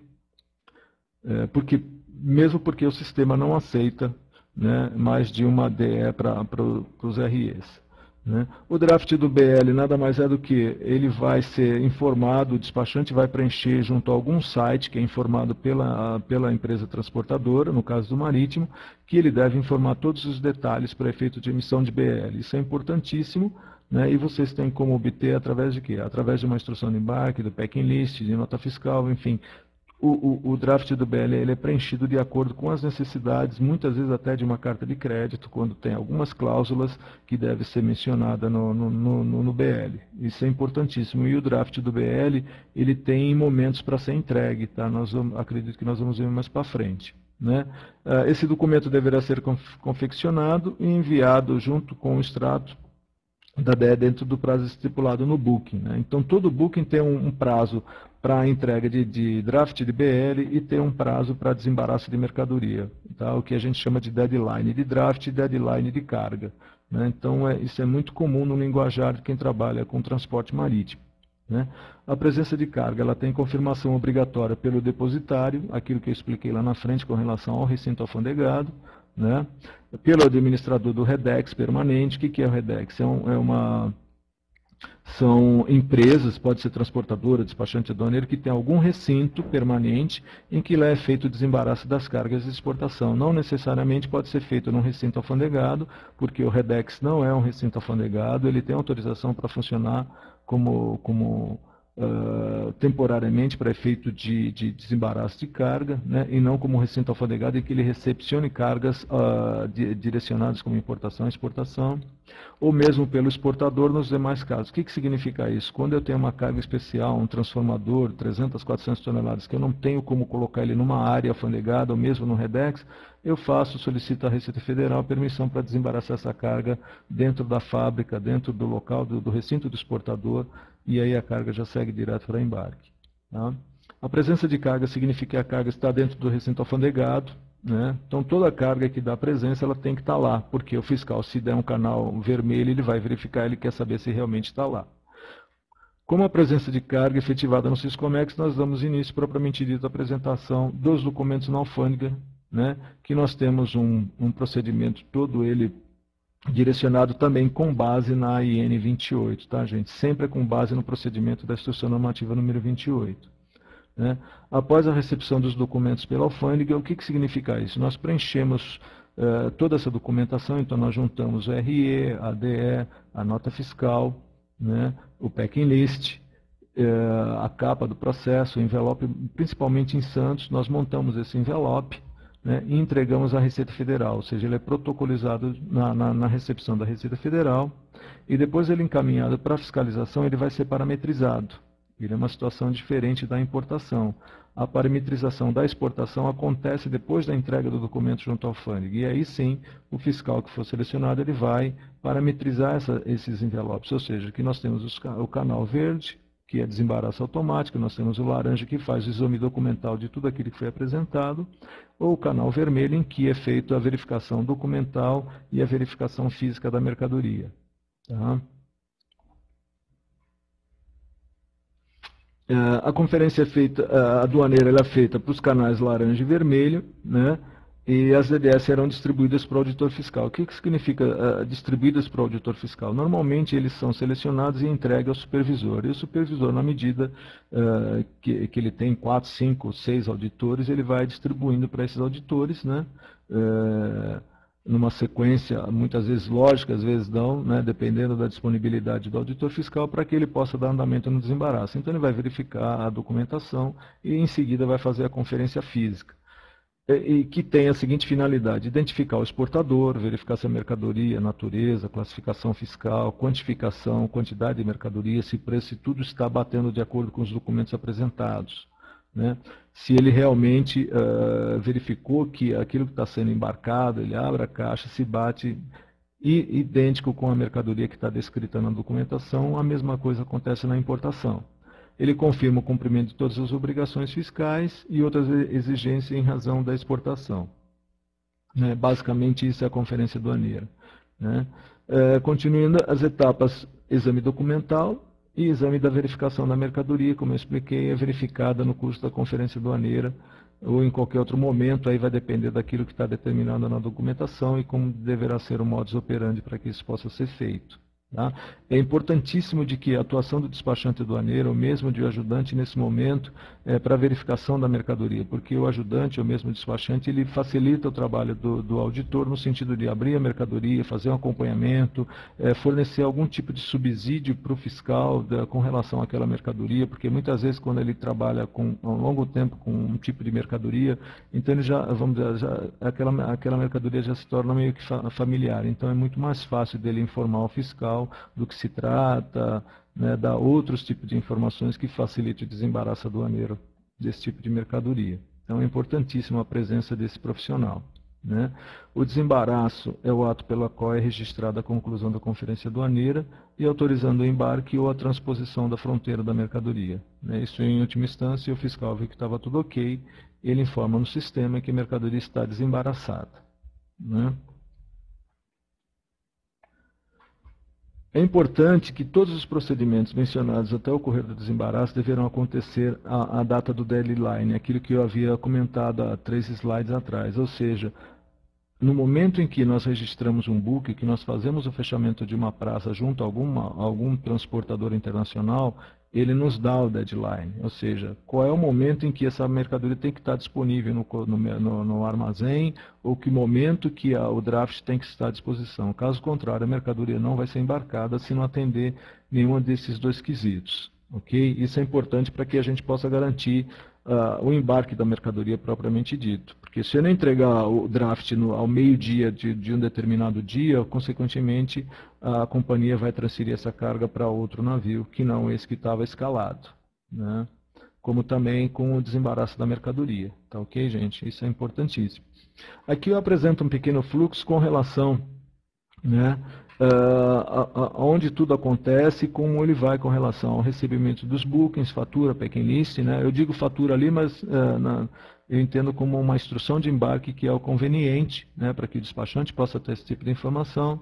Mesmo porque o sistema não aceita, né, mais de uma DE para os REs. Né? O draft do BL nada mais é do que ele vai ser informado, o despachante vai preencher junto a algum site que é informado pela empresa transportadora, no caso do marítimo, que ele deve informar todos os detalhes para efeito de emissão de BL. Isso é importantíssimo, né? E vocês têm como obter através de quê? Através de uma instrução de embarque, do packing list, de nota fiscal, enfim. O draft do BL ele é preenchido de acordo com as necessidades, muitas vezes até de uma carta de crédito, quando tem algumas cláusulas que devem ser mencionadas no BL. Isso é importantíssimo. E o draft do BL ele tem momentos para ser entregue. Tá? Acredito que nós vamos ver mais para frente. Né? Esse documento deverá ser confeccionado e enviado junto com o extrato da DE dentro do prazo estipulado no booking, né? Então, todo booking tem um prazo para a entrega de draft de BL e tem um prazo para desembaraço de mercadoria, tá? O que a gente chama de deadline de draft e deadline de carga, né? Então, isso é muito comum no linguajar de quem trabalha com transporte marítimo, né? A presença de carga ela tem confirmação obrigatória pelo depositário, aquilo que eu expliquei lá na frente com relação ao recinto alfandegado, né? Pelo administrador do REDEX permanente. O que é o REDEX? São empresas, pode ser transportadora, despachante aduaneiro, que tem algum recinto permanente em que lá é feito o desembaraço das cargas de exportação. Não necessariamente pode ser feito num recinto alfandegado, porque o REDEX não é um recinto alfandegado, ele tem autorização para funcionar como temporariamente para efeito de desembaraço de carga, né, e não como recinto alfandegado em que ele recepcione cargas direcionadas como importação e exportação, ou mesmo pelo exportador nos demais casos. O que significa isso? Quando eu tenho uma carga especial, um transformador, 300, 400 toneladas, que eu não tenho como colocar ele numa área alfandegada ou mesmo no REDEX, eu solicito à Receita Federal permissão para desembaraçar essa carga dentro da fábrica, dentro do local do recinto do exportador, e aí a carga já segue direto para embarque, tá? A presença de carga significa que a carga está dentro do recinto alfandegado, né? Então toda a carga que dá presença ela tem que estar lá, porque o fiscal, se der um canal vermelho, ele vai verificar, ele quer saber se realmente está lá. Como a presença de carga efetivada no Siscomex, nós damos início propriamente dito à apresentação dos documentos na alfândega, né? Que nós temos um procedimento todo ele direcionado também com base na IN 28, tá, gente? Sempre com base no procedimento da Instrução Normativa número 28. Né? Após a recepção dos documentos pela alfândega, o que significa isso? Nós preenchemos toda essa documentação, então nós juntamos o RE, a ADE, a nota fiscal, né? O packing list, a capa do processo, o envelope, principalmente em Santos, nós montamos esse envelope, né, e entregamos à Receita Federal, ou seja, ele é protocolizado na recepção da Receita Federal e depois ele encaminhado para a fiscalização, ele vai ser parametrizado. Ele é uma situação diferente da importação. A parametrização da exportação acontece depois da entrega do documento junto ao alfândega. E aí sim, o fiscal que for selecionado, ele vai parametrizar esses envelopes. Ou seja, aqui nós temos o canal verde, que é desembaraço automático, nós temos o laranja que faz o exame documental de tudo aquilo que foi apresentado, ou o canal vermelho em que é feita a verificação documental e a verificação física da mercadoria. Tá? A conferência é feita, a aduaneira ela é feita para os canais laranja e vermelho, né? E as DDS serão distribuídas para o auditor fiscal. O que significa distribuídas para o auditor fiscal? Normalmente eles são selecionados e entregues ao supervisor. E o supervisor, na medida que ele tem 4, 5, 6 auditores, ele vai distribuindo para esses auditores, né? Numa sequência, muitas vezes lógica, às vezes não, né? Dependendo da disponibilidade do auditor fiscal, para que ele possa dar andamento no desembaraço. Então ele vai verificar a documentação e em seguida vai fazer a conferência física. E que tem a seguinte finalidade: identificar o exportador, verificar se a mercadoria, natureza, classificação fiscal, quantificação, quantidade de mercadoria, se preço, se tudo está batendo de acordo com os documentos apresentados, né? Se ele realmente verificou que aquilo que está sendo embarcado, ele abre a caixa, se bate idêntico com a mercadoria que está descrita na documentação, a mesma coisa acontece na importação. Ele confirma o cumprimento de todas as obrigações fiscais e outras exigências em razão da exportação. Né? Basicamente, isso é a conferência aduaneira. Né? Continuando as etapas, exame documental e exame da verificação da mercadoria, como eu expliquei, é verificada no curso da conferência aduaneira ou em qualquer outro momento, aí vai depender daquilo que está determinado na documentação e como deverá ser o modus operandi para que isso possa ser feito. Tá? É importantíssimo de que a atuação do despachante aduaneiro, ou mesmo de ajudante nesse momento, para verificação da mercadoria, porque o ajudante, ou mesmo o despachante, ele facilita o trabalho do auditor no sentido de abrir a mercadoria, fazer um acompanhamento, fornecer algum tipo de subsídio para o fiscal com relação àquela mercadoria, porque muitas vezes quando ele trabalha há um longo tempo com um tipo de mercadoria, então ele já, vamos dizer, aquela mercadoria já se torna meio que familiar, então é muito mais fácil dele informar o fiscal do que se trata, né, dar outros tipos de informações que facilitem o desembaraço aduaneiro desse tipo de mercadoria. Então é importantíssima a presença desse profissional. né? O desembaraço é o ato pelo qual é registrada a conclusão da conferência aduaneira e autorizando o embarque ou a transposição da fronteira da mercadoria, né? Isso em última instância, o fiscal viu que estava tudo ok, ele informa no sistema que a mercadoria está desembaraçada, né? É importante que todos os procedimentos mencionados até o ocorrer do desembaraço deverão acontecer à data do deadline, aquilo que eu havia comentado há 3 slides atrás, ou seja, no momento em que nós registramos um book, que nós fazemos o fechamento de uma praça junto a algum transportador internacional, ele nos dá o deadline, ou seja, qual é o momento em que essa mercadoria tem que estar disponível no armazém, ou que momento que o draft tem que estar à disposição. Caso contrário, a mercadoria não vai ser embarcada se não atender nenhum desses 2 quesitos. Okay? Isso é importante para que a gente possa garantir o embarque da mercadoria propriamente dito. Porque se eu não entregar o draft ao meio-dia de um determinado dia, consequentemente a companhia vai transferir essa carga para outro navio, que não esse que estava escalado, né? Como também com o desembaraço da mercadoria. Tá ok, gente? Isso é importantíssimo. Aqui eu apresento um pequeno fluxo com relação, né, onde tudo acontece, como ele vai com relação ao recebimento dos bookings, fatura, packing list, né? Eu digo fatura ali, mas eu entendo como uma instrução de embarque que é o conveniente, né, para que o despachante possa ter esse tipo de informação,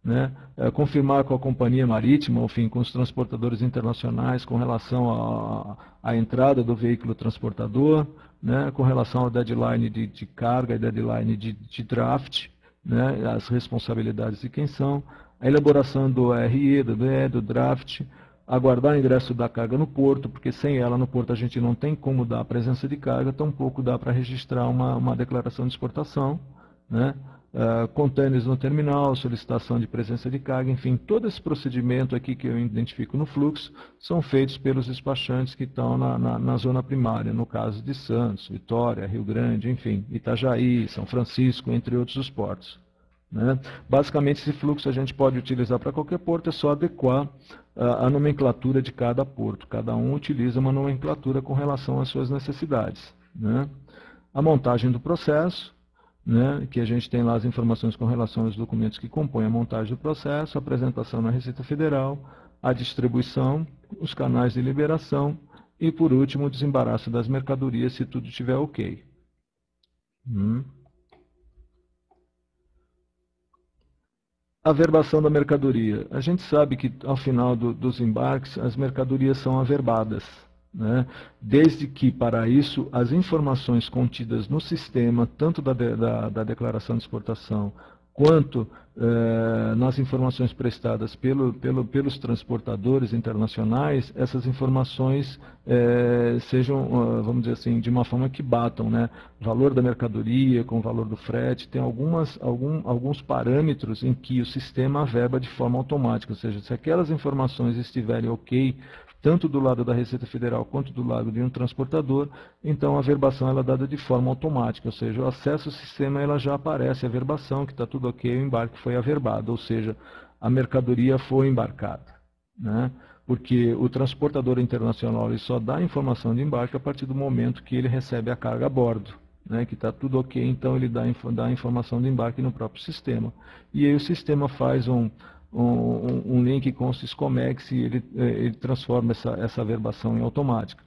né? Confirmar com a companhia marítima, enfim, com os transportadores internacionais com relação à entrada do veículo transportador, né, com relação ao deadline de carga e deadline de draft, né, as responsabilidades de quem são, a elaboração do RE, do DE, do draft, aguardar o ingresso da carga no porto, porque sem ela no porto a gente não tem como dar a presença de carga, tampouco dá para registrar uma declaração de exportação, né? Contêineres no terminal, solicitação de presença de carga, enfim, todo esse procedimento aqui que eu identifico no fluxo são feitos pelos despachantes que estão na zona primária, no caso de Santos, Vitória, Rio Grande, enfim, Itajaí, São Francisco, entre outros os portos, né? Basicamente esse fluxo a gente pode utilizar para qualquer porto, é só adequar a nomenclatura de cada porto, cada um utiliza uma nomenclatura com relação às suas necessidades, né? A montagem do processo, né, que a gente tem lá as informações com relação aos documentos que compõem a montagem do processo, a apresentação na Receita Federal, a distribuição, os canais de liberação e, por último, o desembaraço das mercadorias, se tudo estiver ok. Averbação da mercadoria. A gente sabe que, ao final dos embarques, as mercadorias são averbadas, né? Desde que, para isso, as informações contidas no sistema, tanto da declaração de exportação, quanto nas informações prestadas pelos transportadores internacionais, essas informações sejam, vamos dizer assim, de uma forma que batam, né? Valor da mercadoria com o valor do frete, tem alguns parâmetros em que o sistema averba de forma automática, ou seja, se aquelas informações estiverem ok, tanto do lado da Receita Federal quanto do lado de um transportador, então a averbação ela é dada de forma automática, ou seja, o acesso ao sistema ela já aparece a averbação, que está tudo ok, o embarque foi averbado, ou seja, a mercadoria foi embarcada, né? Porque o transportador internacional ele só dá a informação de embarque a partir do momento que ele recebe a carga a bordo, né? Que está tudo ok, então ele dá a informação de embarque no próprio sistema. E aí o sistema faz um link com o Syscomex e ele transforma essa averbação em automática.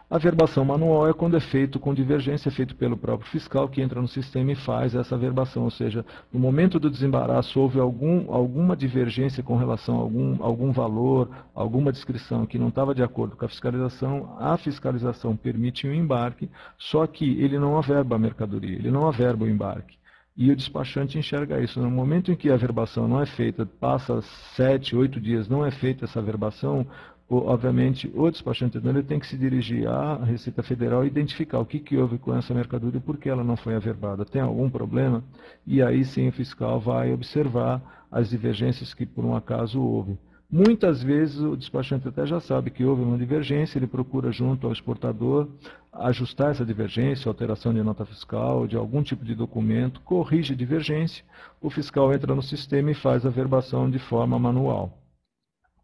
A averbação manual é quando é feito com divergência, é feito pelo próprio fiscal que entra no sistema e faz essa averbação, ou seja, no momento do desembaraço houve alguma divergência com relação a algum valor, alguma descrição que não estava de acordo com a fiscalização permite o embarque, só que ele não averba a mercadoria, ele não averba o embarque. E o despachante enxerga isso. No momento em que a averbação não é feita, passa 7, 8 dias, não é feita essa averbação, obviamente o despachante ele tem que se dirigir à Receita Federal e identificar o que houve com essa mercadoria e por que ela não foi averbada. Tem algum problema? E aí sim o fiscal vai observar as divergências que por um acaso houve. Muitas vezes o despachante até já sabe que houve uma divergência, ele procura junto ao exportador ajustar essa divergência, alteração de nota fiscal, de algum tipo de documento, corrige a divergência, o fiscal entra no sistema e faz a averbação de forma manual.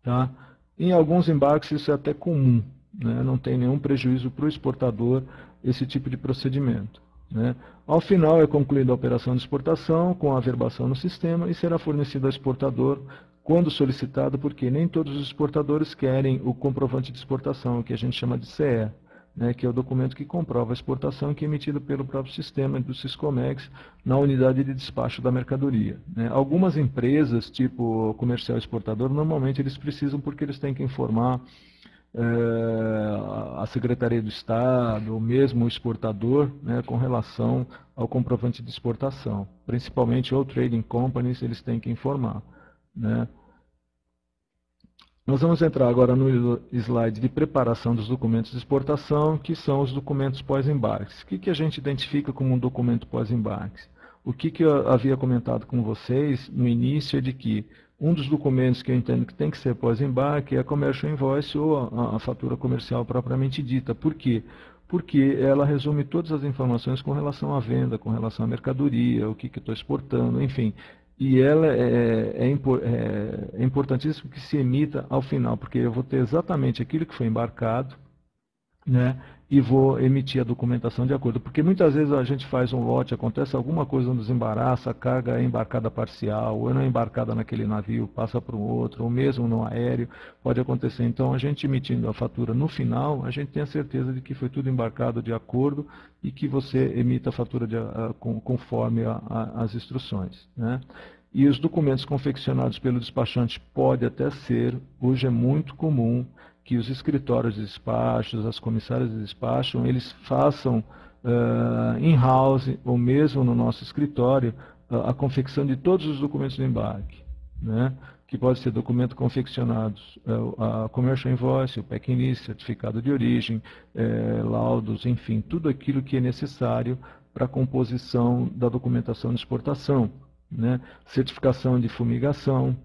Tá? Em alguns embarques isso é até comum, né? Não tem nenhum prejuízo para o exportador esse tipo de procedimento. né? Ao final é concluída a operação de exportação com a averbação no sistema e será fornecido ao exportador quando solicitado, porque nem todos os exportadores querem o comprovante de exportação, o que a gente chama de CE, né, que é o documento que comprova a exportação que é emitido pelo próprio sistema do Siscomex na unidade de despacho da mercadoria, né? Algumas empresas, tipo comercial exportador, normalmente eles precisam porque eles têm que informar a Secretaria do Estado, ou mesmo o exportador, né, com relação ao comprovante de exportação. Principalmente ou trading companies, eles têm que informar, né? Nós vamos entrar agora no slide de preparação dos documentos de exportação, que são os documentos pós-embarques. O que a gente identifica como um documento pós-embarques? O que eu havia comentado com vocês no início é de que um dos documentos que eu entendo que tem que ser pós-embarque é a Commercial Invoice ou a fatura comercial propriamente dita. Por quê? Porque ela resume todas as informações com relação à venda, com relação à mercadoria, o que eu estou exportando, enfim. E ela é importantíssimo que se emita ao final, porque eu vou ter exatamente aquilo que foi embarcado, né, e vou emitir a documentação de acordo. Porque muitas vezes a gente faz um lote, acontece alguma coisa no desembaraço, a carga é embarcada parcial, ou não é embarcada naquele navio, passa para um outro, ou mesmo no aéreo, pode acontecer. Então, a gente emitindo a fatura no final, a gente tem a certeza de que foi tudo embarcado de acordo e que você emita a fatura conforme as instruções, né? E os documentos confeccionados pelo despachante pode até ser, hoje é muito comum, que os escritórios de despachos, as comissárias de despacho, eles façam in-house ou mesmo no nosso escritório a confecção de todos os documentos de embarque, né? Que pode ser documento confeccionados, a Commercial Invoice, o PEC-NIS, certificado de origem, laudos, enfim, tudo aquilo que é necessário para a composição da documentação de exportação, né? Certificação de fumigação,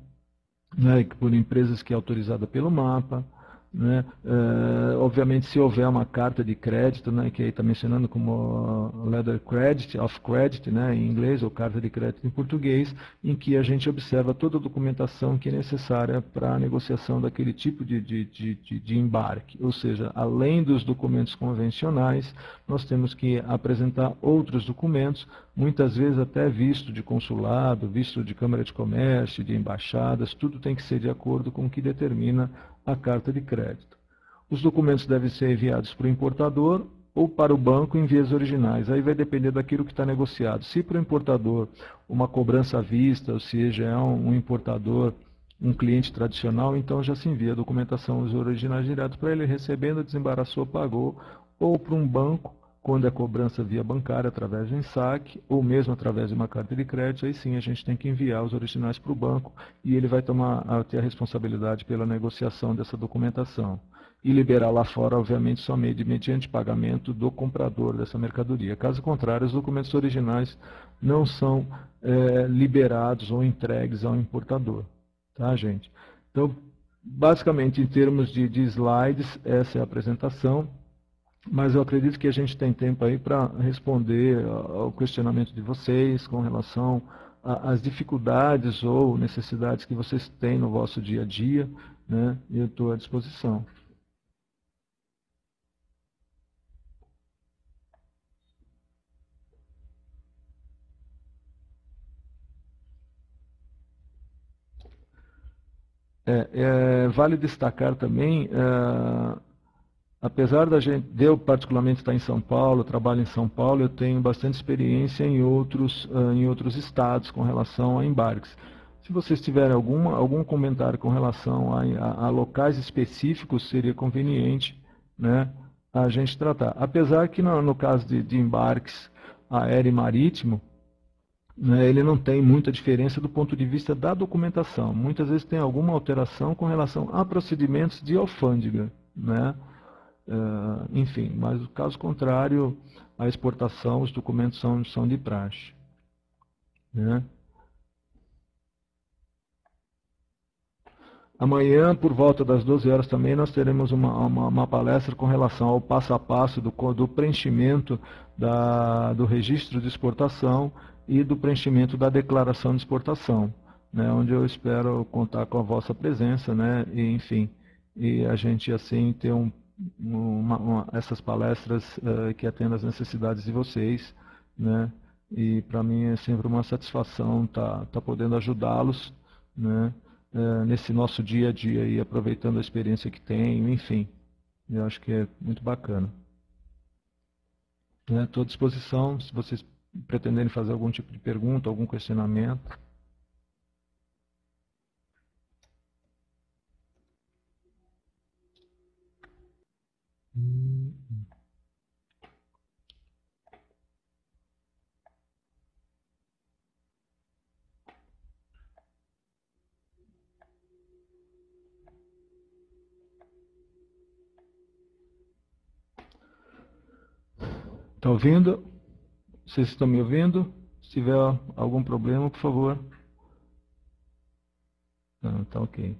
né, por empresas que é autorizada pelo MAPA, né? Obviamente, se houver uma carta de crédito, né, que aí está mencionando como letter credit, of credit, né, em inglês, ou carta de crédito em português, em que a gente observa toda a documentação que é necessária para a negociação daquele tipo de embarque. Ou seja, além dos documentos convencionais, nós temos que apresentar outros documentos, muitas vezes até visto de consulado, visto de Câmara de Comércio, de embaixadas, tudo tem que ser de acordo com o que determina a carta de crédito. Os documentos devem ser enviados para o importador ou para o banco em vias originais. Aí vai depender daquilo que está negociado. Se para o importador uma cobrança à vista, ou seja, é um importador, um cliente tradicional, então já se envia a documentação os originais direto para ele, recebendo, desembaraçou, pagou, ou para um banco, quando é cobrança via bancária, através de um saque, ou mesmo através de uma carta de crédito, aí sim a gente tem que enviar os originais para o banco e ele vai ter a responsabilidade pela negociação dessa documentação. E liberar lá fora, obviamente, somente mediante pagamento do comprador dessa mercadoria. Caso contrário, os documentos originais não são liberados ou entregues ao importador. Tá, gente? Então, basicamente, em termos de slides, essa é a apresentação. Mas eu acredito que a gente tem tempo aí para responder ao questionamento de vocês com relação às dificuldades ou necessidades que vocês têm no vosso dia a dia, né? E eu estou à disposição. Vale destacar também, apesar de eu particularmente estar em São Paulo, trabalho em São Paulo, eu tenho bastante experiência em outros estados com relação a embarques. Se vocês tiverem algum comentário com relação a locais específicos, seria conveniente, né, a gente tratar. Apesar que no caso de embarques aéreo e marítimo, né, ele não tem muita diferença do ponto de vista da documentação. Muitas vezes tem alguma alteração com relação a procedimentos de alfândega, né? Enfim, mas no caso contrário, a exportação, os documentos são de praxe, né? Amanhã, por volta das 12 horas também, nós teremos uma palestra com relação ao passo a passo do preenchimento do registro de exportação e do preenchimento da declaração de exportação, né, onde eu espero contar com a vossa presença, né, e, enfim, e a gente assim ter essas palestras que atendam às necessidades de vocês, né? E para mim é sempre uma satisfação tá podendo ajudá-los, né? Nesse nosso dia a dia e aproveitando a experiência que tenho, enfim, eu acho que é muito bacana. Estou à disposição, se vocês pretenderem fazer algum tipo de pergunta, algum questionamento. Está ouvindo? Vocês estão me ouvindo? Se tiver algum problema, por favor. Tá ok.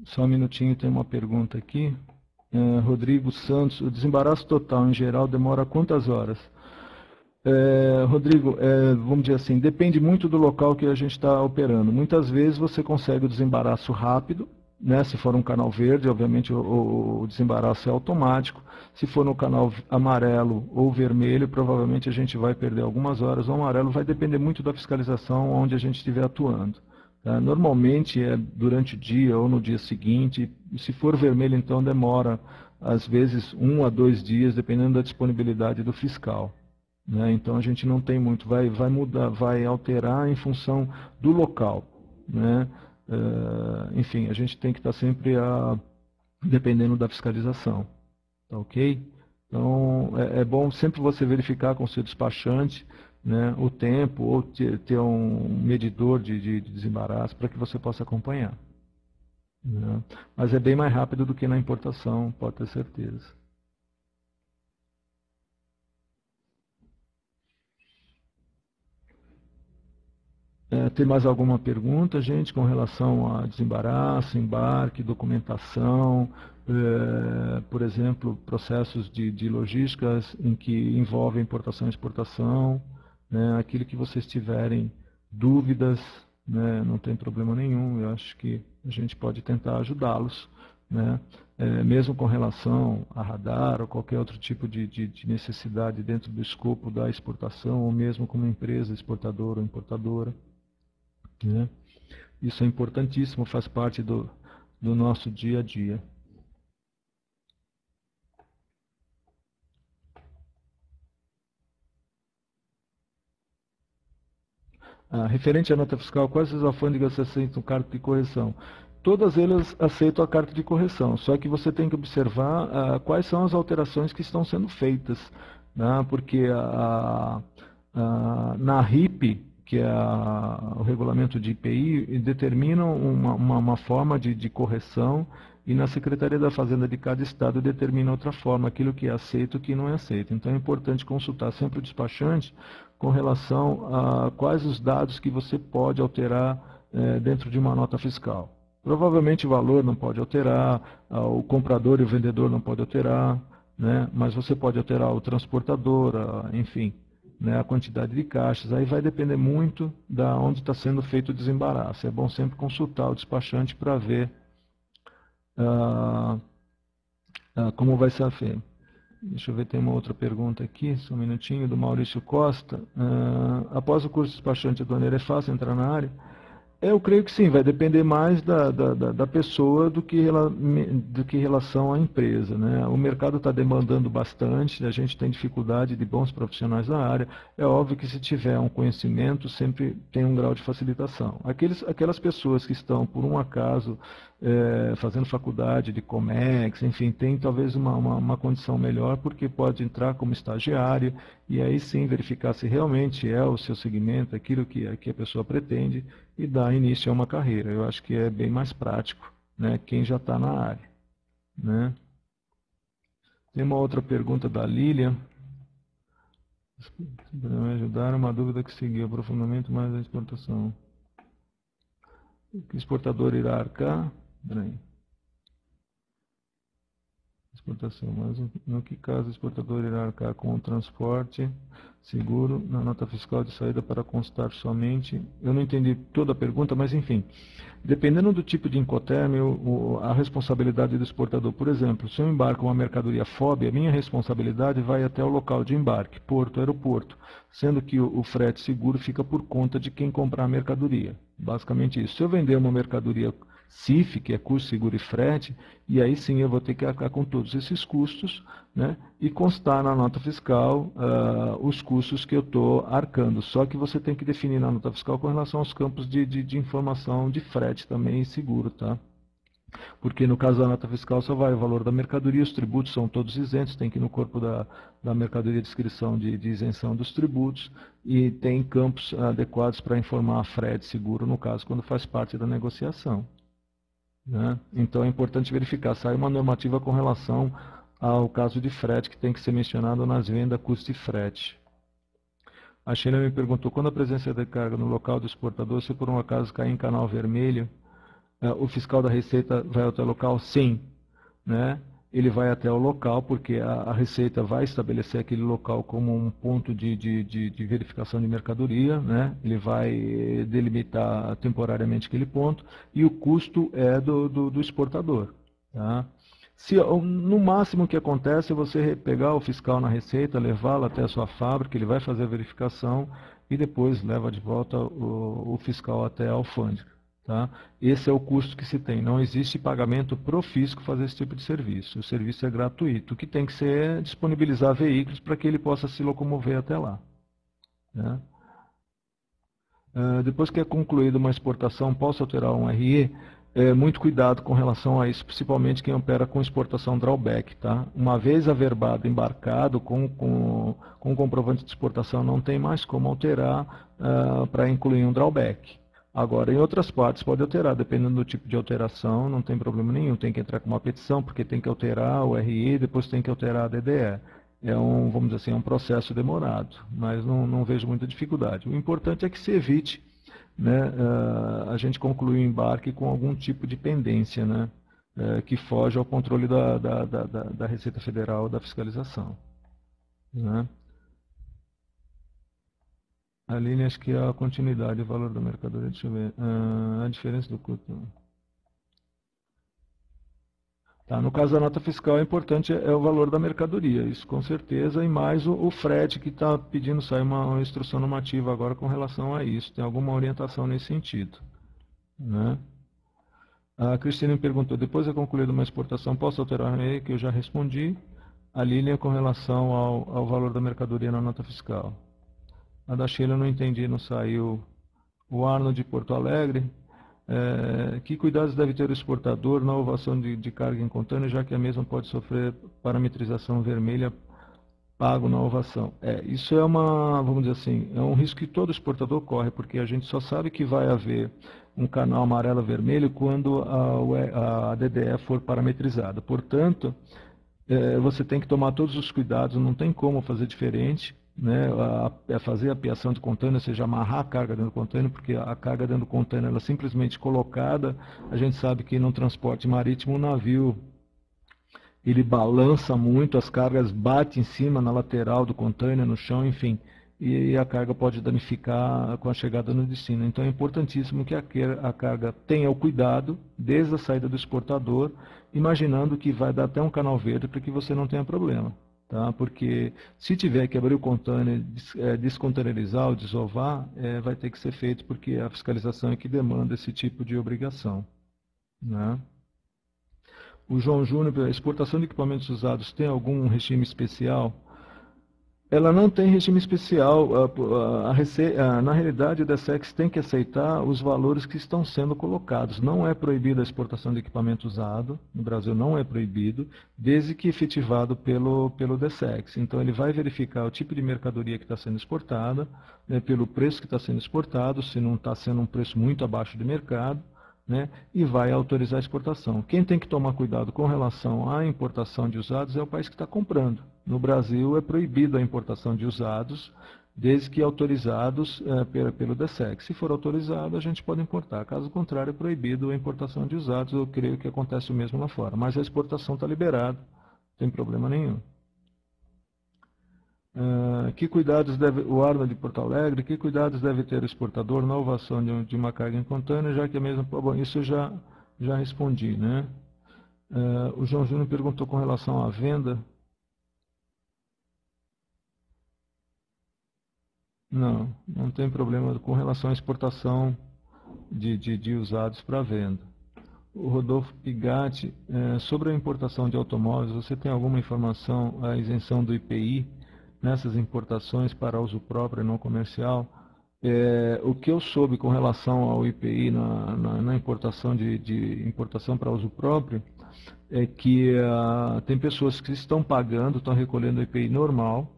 Só um minutinho, tem uma pergunta aqui. Rodrigo Santos, o desembaraço total em geral demora quantas horas? Rodrigo, vamos dizer assim, depende muito do local que a gente está operando. Muitas vezes você consegue o desembaraço rápido, né? Se for um canal verde, obviamente o desembaraço é automático. Se for no canal amarelo ou vermelho, provavelmente a gente vai perder algumas horas. O amarelo vai depender muito da fiscalização onde a gente estiver atuando. Tá? Normalmente é durante o dia ou no dia seguinte. Se for vermelho, então demora às vezes 1 a 2 dias, dependendo da disponibilidade do fiscal. Né? Então a gente não tem muito, vai mudar, vai alterar em função do local. Né? Enfim, a gente tem que estar sempre dependendo da fiscalização. Tá ok? Então é bom sempre você verificar com o seu despachante, né, o tempo ou ter um medidor de desembaraço para que você possa acompanhar. Né? Mas é bem mais rápido do que na importação, pode ter certeza. Tem mais alguma pergunta, gente, com relação a desembaraço, embarque, documentação, por exemplo, processos de logísticas em que envolvem importação e exportação, né, aquilo que vocês tiverem dúvidas, né, não tem problema nenhum, eu acho que a gente pode tentar ajudá-los, né, mesmo com relação a radar ou qualquer outro tipo de necessidade dentro do escopo da exportação, ou mesmo como empresa exportadora ou importadora. Né? Isso é importantíssimo, faz parte do nosso dia a dia. Referente à nota fiscal, quais as alfândegas aceitam carta de correção? Todas elas aceitam a carta de correção, só que você tem que observar quais são as alterações que estão sendo feitas, né? Porque na RIP, que é o regulamento de IPI, determina uma forma de correção, e na Secretaria da Fazenda de cada estado determina outra forma, aquilo que é aceito e o que não é aceito. Então é importante consultar sempre o despachante com relação a quais os dados que você pode alterar dentro de uma nota fiscal. Provavelmente o valor não pode alterar, o comprador e o vendedor não podem alterar, né? Mas você pode alterar o transportador, enfim, né, a quantidade de caixas. Aí vai depender muito da onde está sendo feito o desembaraço. É bom sempre consultar o despachante para ver como vai ser feito. Deixa eu ver, tem uma outra pergunta aqui, só um minutinho, do Maurício Costa. Após o curso de despachante aduaneiro, é fácil entrar na área? Eu creio que sim, vai depender mais da pessoa do que em relação à empresa. Né? O mercado está demandando bastante, a gente tem dificuldade de bons profissionais na área. É óbvio que se tiver um conhecimento, sempre tem um grau de facilitação. Aquelas pessoas que estão, por um acaso, fazendo faculdade de Comex, enfim, tem talvez uma condição melhor, porque pode entrar como estagiário, e aí sim verificar se realmente é o seu segmento, aquilo que a pessoa pretende, e dar início a uma carreira. Eu acho que é bem mais prático, né, quem já está na área. Né? Tem uma outra pergunta da Lilian. Para me ajudar, uma dúvida que seguiu, aprofundamento mais da exportação. O exportador irá arcar? Peraí. exportação, mas no que caso o exportador irá arcar com o transporte seguro na nota fiscal de saída para constar somente? Eu não entendi toda a pergunta, mas enfim, dependendo do tipo de Incoterm, a responsabilidade do exportador, por exemplo, se eu embarco uma mercadoria FOB, a minha responsabilidade vai até o local de embarque, porto, aeroporto, sendo que o frete seguro fica por conta de quem comprar a mercadoria. Basicamente isso. Se eu vender uma mercadoria CIF, que é custo, seguro e frete, e aí sim eu vou ter que arcar com todos esses custos, né, e constar na nota fiscal os custos que eu estou arcando. Só que você tem que definir na nota fiscal com relação aos campos de informação de frete também e seguro, tá? Porque no caso da nota fiscal só vai o valor da mercadoria, os tributos são todos isentos, tem que ir no corpo da mercadoria a descrição de isenção dos tributos e tem campos adequados para informar frete seguro, no caso, quando faz parte da negociação. Né? Então é importante verificar, sai uma normativa com relação ao caso de frete que tem que ser mencionado nas vendas, custo e frete. A Sheila me perguntou, quando a presença de carga no local do exportador, se por um acaso cair em canal vermelho, o fiscal da Receita vai até o local? Sim. Né? Ele vai até o local porque a Receita vai estabelecer aquele local como um ponto de verificação de mercadoria, né? Ele vai delimitar temporariamente aquele ponto e o custo é do exportador. Tá? No máximo o que acontece é você pegar o fiscal na Receita, levá-lo até a sua fábrica, ele vai fazer a verificação e depois leva de volta o fiscal até a alfândega. Tá? Esse é o custo que se tem. Não existe pagamento pro fisco fazer esse tipo de serviço. O serviço é gratuito. O que tem que ser é disponibilizar veículos para que ele possa se locomover até lá. Né? Depois que é concluída uma exportação, posso alterar um RE? Muito cuidado com relação a isso, principalmente quem opera com exportação drawback. Tá? Uma vez averbado, embarcado com comprovante de exportação, não tem mais como alterar para incluir um drawback. Agora, em outras partes pode alterar, dependendo do tipo de alteração, não tem problema nenhum. Tem que entrar com uma petição, porque tem que alterar o RI, depois tem que alterar a DDE. Vamos dizer assim, é um processo demorado, mas não vejo muita dificuldade. O importante é que se evite, né, a gente concluir o embarque com algum tipo de pendência, né, que foge ao controle da Receita Federal, da fiscalização. Né? Aline, acho que é a continuidade, o valor da mercadoria, deixa eu ver, a diferença do custo. Tá, no caso da nota fiscal, o importante é o valor da mercadoria, isso com certeza, e mais o frete que está pedindo sair uma instrução normativa agora com relação a isso, tem alguma orientação nesse sentido. Né? A Cristina me perguntou, depois de concluída uma exportação, posso alterar a que eu já respondi, a Lilian com relação ao valor da mercadoria na nota fiscal. A da Sheila eu não entendi, não saiu. O Arno de Porto Alegre. Que cuidados deve ter o exportador na ovação de carga em contêiner, já que a mesma pode sofrer parametrização vermelha pago na ovação? Isso é vamos dizer assim, é um risco que todo exportador corre, porque a gente só sabe que vai haver um canal amarelo-vermelho quando a DDE for parametrizada. Portanto, você tem que tomar todos os cuidados, não tem como fazer diferente. Né, fazer a apiação de contêiner, ou seja, amarrar a carga dentro do contêiner, porque a carga dentro do contêiner ela é simplesmente colocada. A gente sabe que no transporte marítimo o navio ele balança muito, as cargas batem em cima, na lateral do contêiner, no chão, enfim, e a carga pode danificar com a chegada no destino. Então é importantíssimo que a carga tenha o cuidado desde a saída do exportador, imaginando que vai dar até um canal verde para que você não tenha problema. Tá? Porque se tiver que abrir o container, descontainerizar ou desovar, vai ter que ser feito porque a fiscalização é que demanda esse tipo de obrigação. Né? O João Júnior, a exportação de equipamentos usados tem algum regime especial? Ela não tem regime especial. Na realidade, o DSEX tem que aceitar os valores que estão sendo colocados. Não é proibida a exportação de equipamento usado, no Brasil não é proibido, desde que efetivado pelo DSEX. Então, ele vai verificar o tipo de mercadoria que está sendo exportada, pelo preço que está sendo exportado, se não está sendo um preço muito abaixo do mercado, né, e vai autorizar a exportação. Quem tem que tomar cuidado com relação à importação de usados é o país que está comprando. No Brasil é proibido a importação de usados, desde que autorizados pelo DSEC. Se for autorizado, a gente pode importar. Caso contrário, é proibido a importação de usados. Eu creio que acontece o mesmo lá fora. Mas a exportação está liberada. tem problema nenhum. Que cuidados deve o Arnold de Porto Alegre, que cuidados deve ter o exportador na ovação de uma carga em contêiner, já que é mesmo. Bom, isso eu já respondi, né? O João Júnior perguntou com relação à venda. Não tem problema com relação à exportação de usados para venda. O Rodolfo Pigatti, sobre a importação de automóveis, você tem alguma informação, a isenção do IPI nessas importações para uso próprio e não comercial? O que eu soube com relação ao IPI na importação de importação para uso próprio é que tem pessoas que estão pagando, estão recolhendo o IPI normal,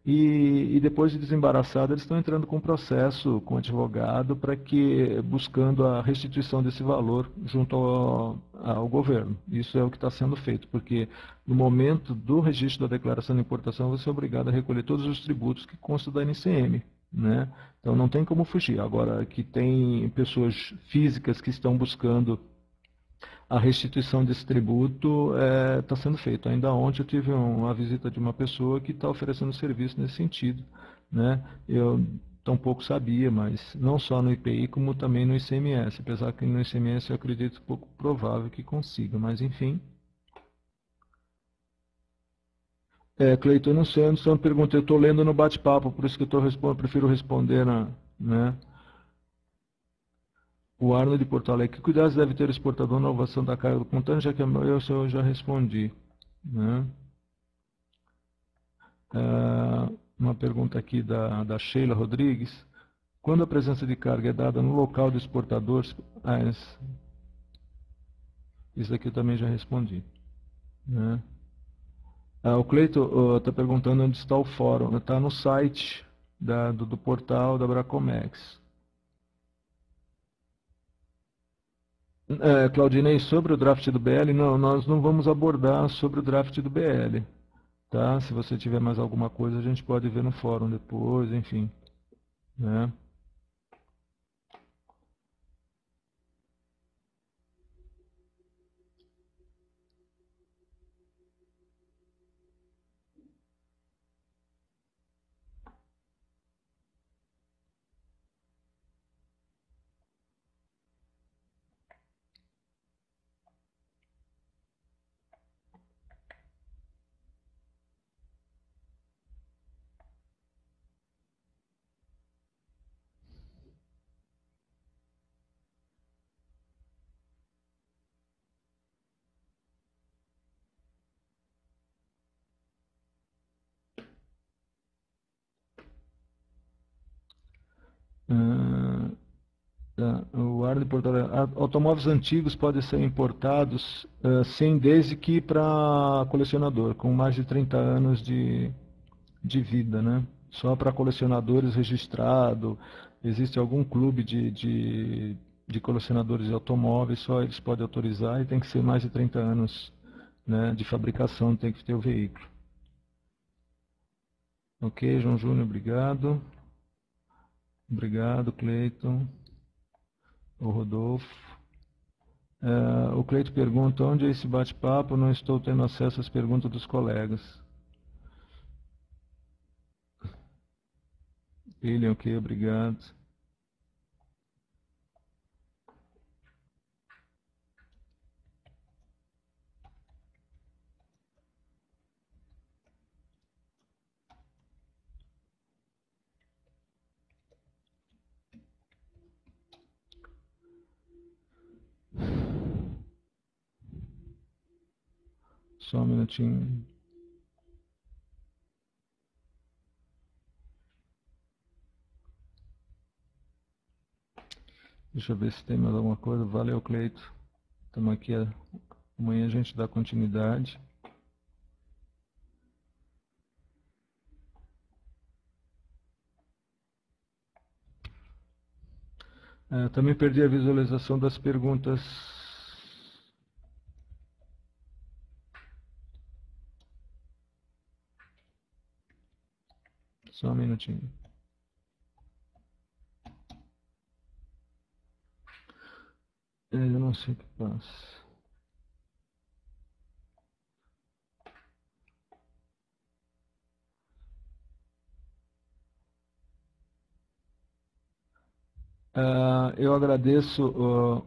e depois de desembaraçado, eles estão entrando com processo com advogado para que buscando a restituição desse valor junto ao governo. Isso é o que está sendo feito, porque no momento do registro da declaração de importação, você é obrigado a recolher todos os tributos que constam da NCM. Né? Então não tem como fugir. Agora, que tem pessoas físicas que estão buscando a restituição desse tributo está sendo feito. Ainda ontem eu tive uma visita de uma pessoa que está oferecendo serviço nesse sentido. Né? Eu tampouco sabia, mas não só no IPI, como também no ICMS. Apesar que no ICMS eu acredito pouco provável que consiga, mas enfim. Cleiton, não sei, Anderson pergunta, eu estou lendo no bate-papo, por isso que eu prefiro responder né? O Arno de Porto Alegre, que cuidados deve ter o exportador na inovação da carga do contêiner, já que eu já respondi. Né? Uma pergunta aqui da Sheila Rodrigues. Quando a presença de carga é dada no local do exportador... Isso aqui eu também já respondi. Né? O Cleito está perguntando onde está o fórum. Está no site do portal da Bracomex. Claudinei, sobre o draft do BL, não, nós não vamos abordar sobre o draft do BL. Tá? Se você tiver mais alguma coisa, a gente pode ver no fórum depois, enfim. Né? O Arno de Porto Alegre. Automóveis antigos podem ser importados, sim, desde que para colecionador, com mais de 30 anos de vida, né? Só para colecionadores registrado. Existe algum clube de colecionadores de automóveis, só eles podem autorizar e tem que ser mais de 30 anos, né, de fabricação, tem que ter o veículo. Ok, João Júnior, obrigado. Obrigado, Cleiton. O Rodolfo. O Cleiton pergunta, onde é esse bate-papo? Não estou tendo acesso às perguntas dos colegas. William, ok, obrigado. Só um minutinho. Deixa eu ver se tem mais alguma coisa. Valeu, Cleito. Estamos aqui. Amanhã a gente dá continuidade. Também perdi a visualização das perguntas. Só um minutinho. Eu não sei o que passa. Eu agradeço.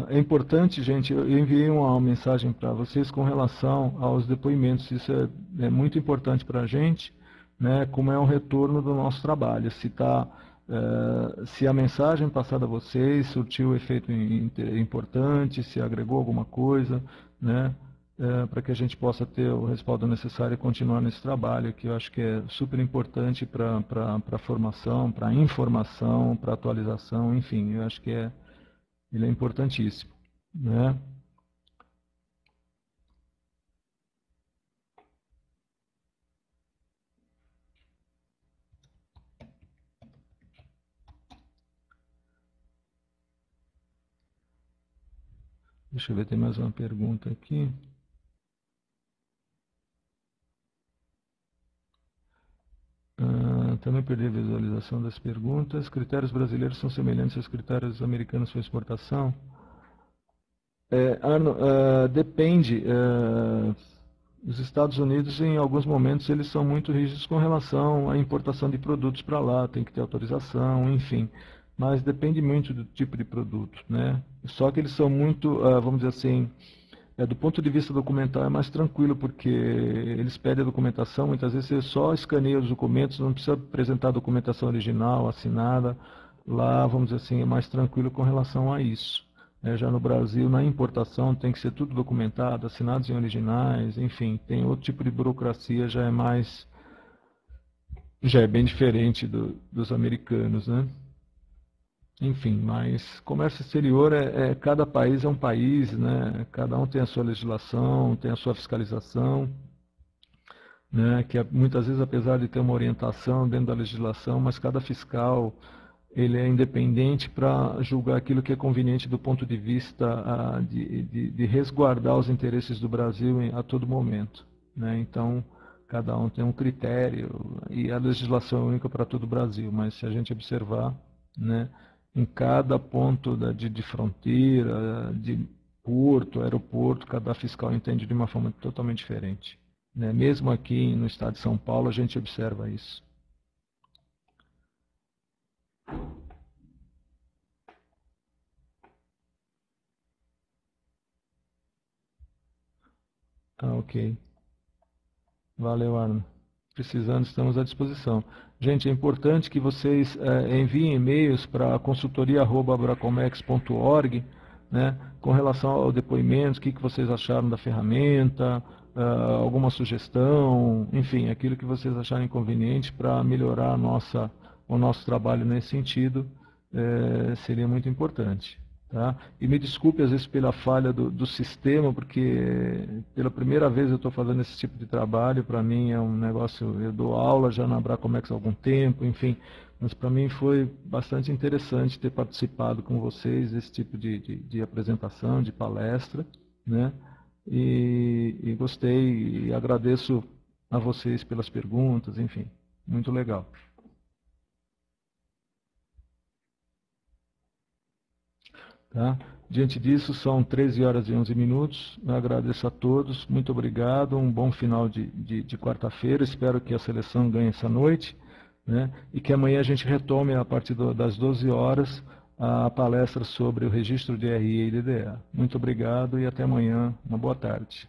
É importante, gente, eu enviei uma mensagem para vocês com relação aos depoimentos. Isso é muito importante para a gente, né, como é um retorno do nosso trabalho. Se a mensagem passada a vocês surtiu efeito importante, se agregou alguma coisa, né, para que a gente possa ter o respaldo necessário e continuar nesse trabalho, que eu acho que é super importante para a formação, para a informação, para a atualização, enfim, eu acho que ele é importantíssimo, né? Deixa eu ver, tem mais uma pergunta aqui. Também perdi a visualização das perguntas. Critérios brasileiros são semelhantes aos critérios americanos para exportação? Arno, depende. Os Estados Unidos, em alguns momentos, eles são muito rígidos com relação à importação de produtos para lá, tem que ter autorização, enfim. Mas depende muito do tipo de produto, né? Só que eles são muito, vamos dizer assim, do ponto de vista documental é mais tranquilo, porque eles pedem a documentação, muitas vezes você só escaneia os documentos, não precisa apresentar a documentação original, assinada. Lá, vamos dizer assim, é mais tranquilo com relação a isso. Já no Brasil, na importação, tem que ser tudo documentado, assinados em originais, enfim, tem outro tipo de burocracia, já é bem diferente dos americanos, né? Enfim, mas comércio exterior cada país é um país, né? Cada um tem a sua legislação, tem a sua fiscalização, né? Que muitas vezes, apesar de ter uma orientação dentro da legislação, mas cada fiscal ele é independente para julgar aquilo que é conveniente do ponto de vista de resguardar os interesses do Brasil a todo momento, né? Então, cada um tem um critério e a legislação é única para todo o Brasil, mas se a gente observar, né, em cada ponto de fronteira, de porto, aeroporto, cada fiscal entende de uma forma totalmente diferente, né? Mesmo aqui no estado de São Paulo, a gente observa isso. Ok. Valeu, Arno. Precisando, estamos à disposição. Gente, é importante que vocês enviem e-mails para consultoria@abracomex.org, né, com relação ao depoimento, o que vocês acharam da ferramenta, alguma sugestão, enfim, aquilo que vocês acharem conveniente para melhorar o nosso trabalho nesse sentido, seria muito importante. Tá? E me desculpe às vezes pela falha do sistema, porque pela primeira vez eu estou fazendo esse tipo de trabalho. Para mim é um negócio, eu dou aula já na Abracomex há algum tempo, enfim, mas para mim foi bastante interessante ter participado com vocês desse tipo de apresentação, de palestra, né? E gostei e agradeço a vocês pelas perguntas, enfim, muito legal. Tá? Diante disso, são 13 horas e 11 minutos. Eu agradeço a todos, muito obrigado, um bom final de quarta-feira. Espero que a seleção ganhe essa noite, né? E que amanhã a gente retome, a partir das 12 horas, a palestra sobre o registro de RI e DDA. Muito obrigado e até amanhã. Uma boa tarde.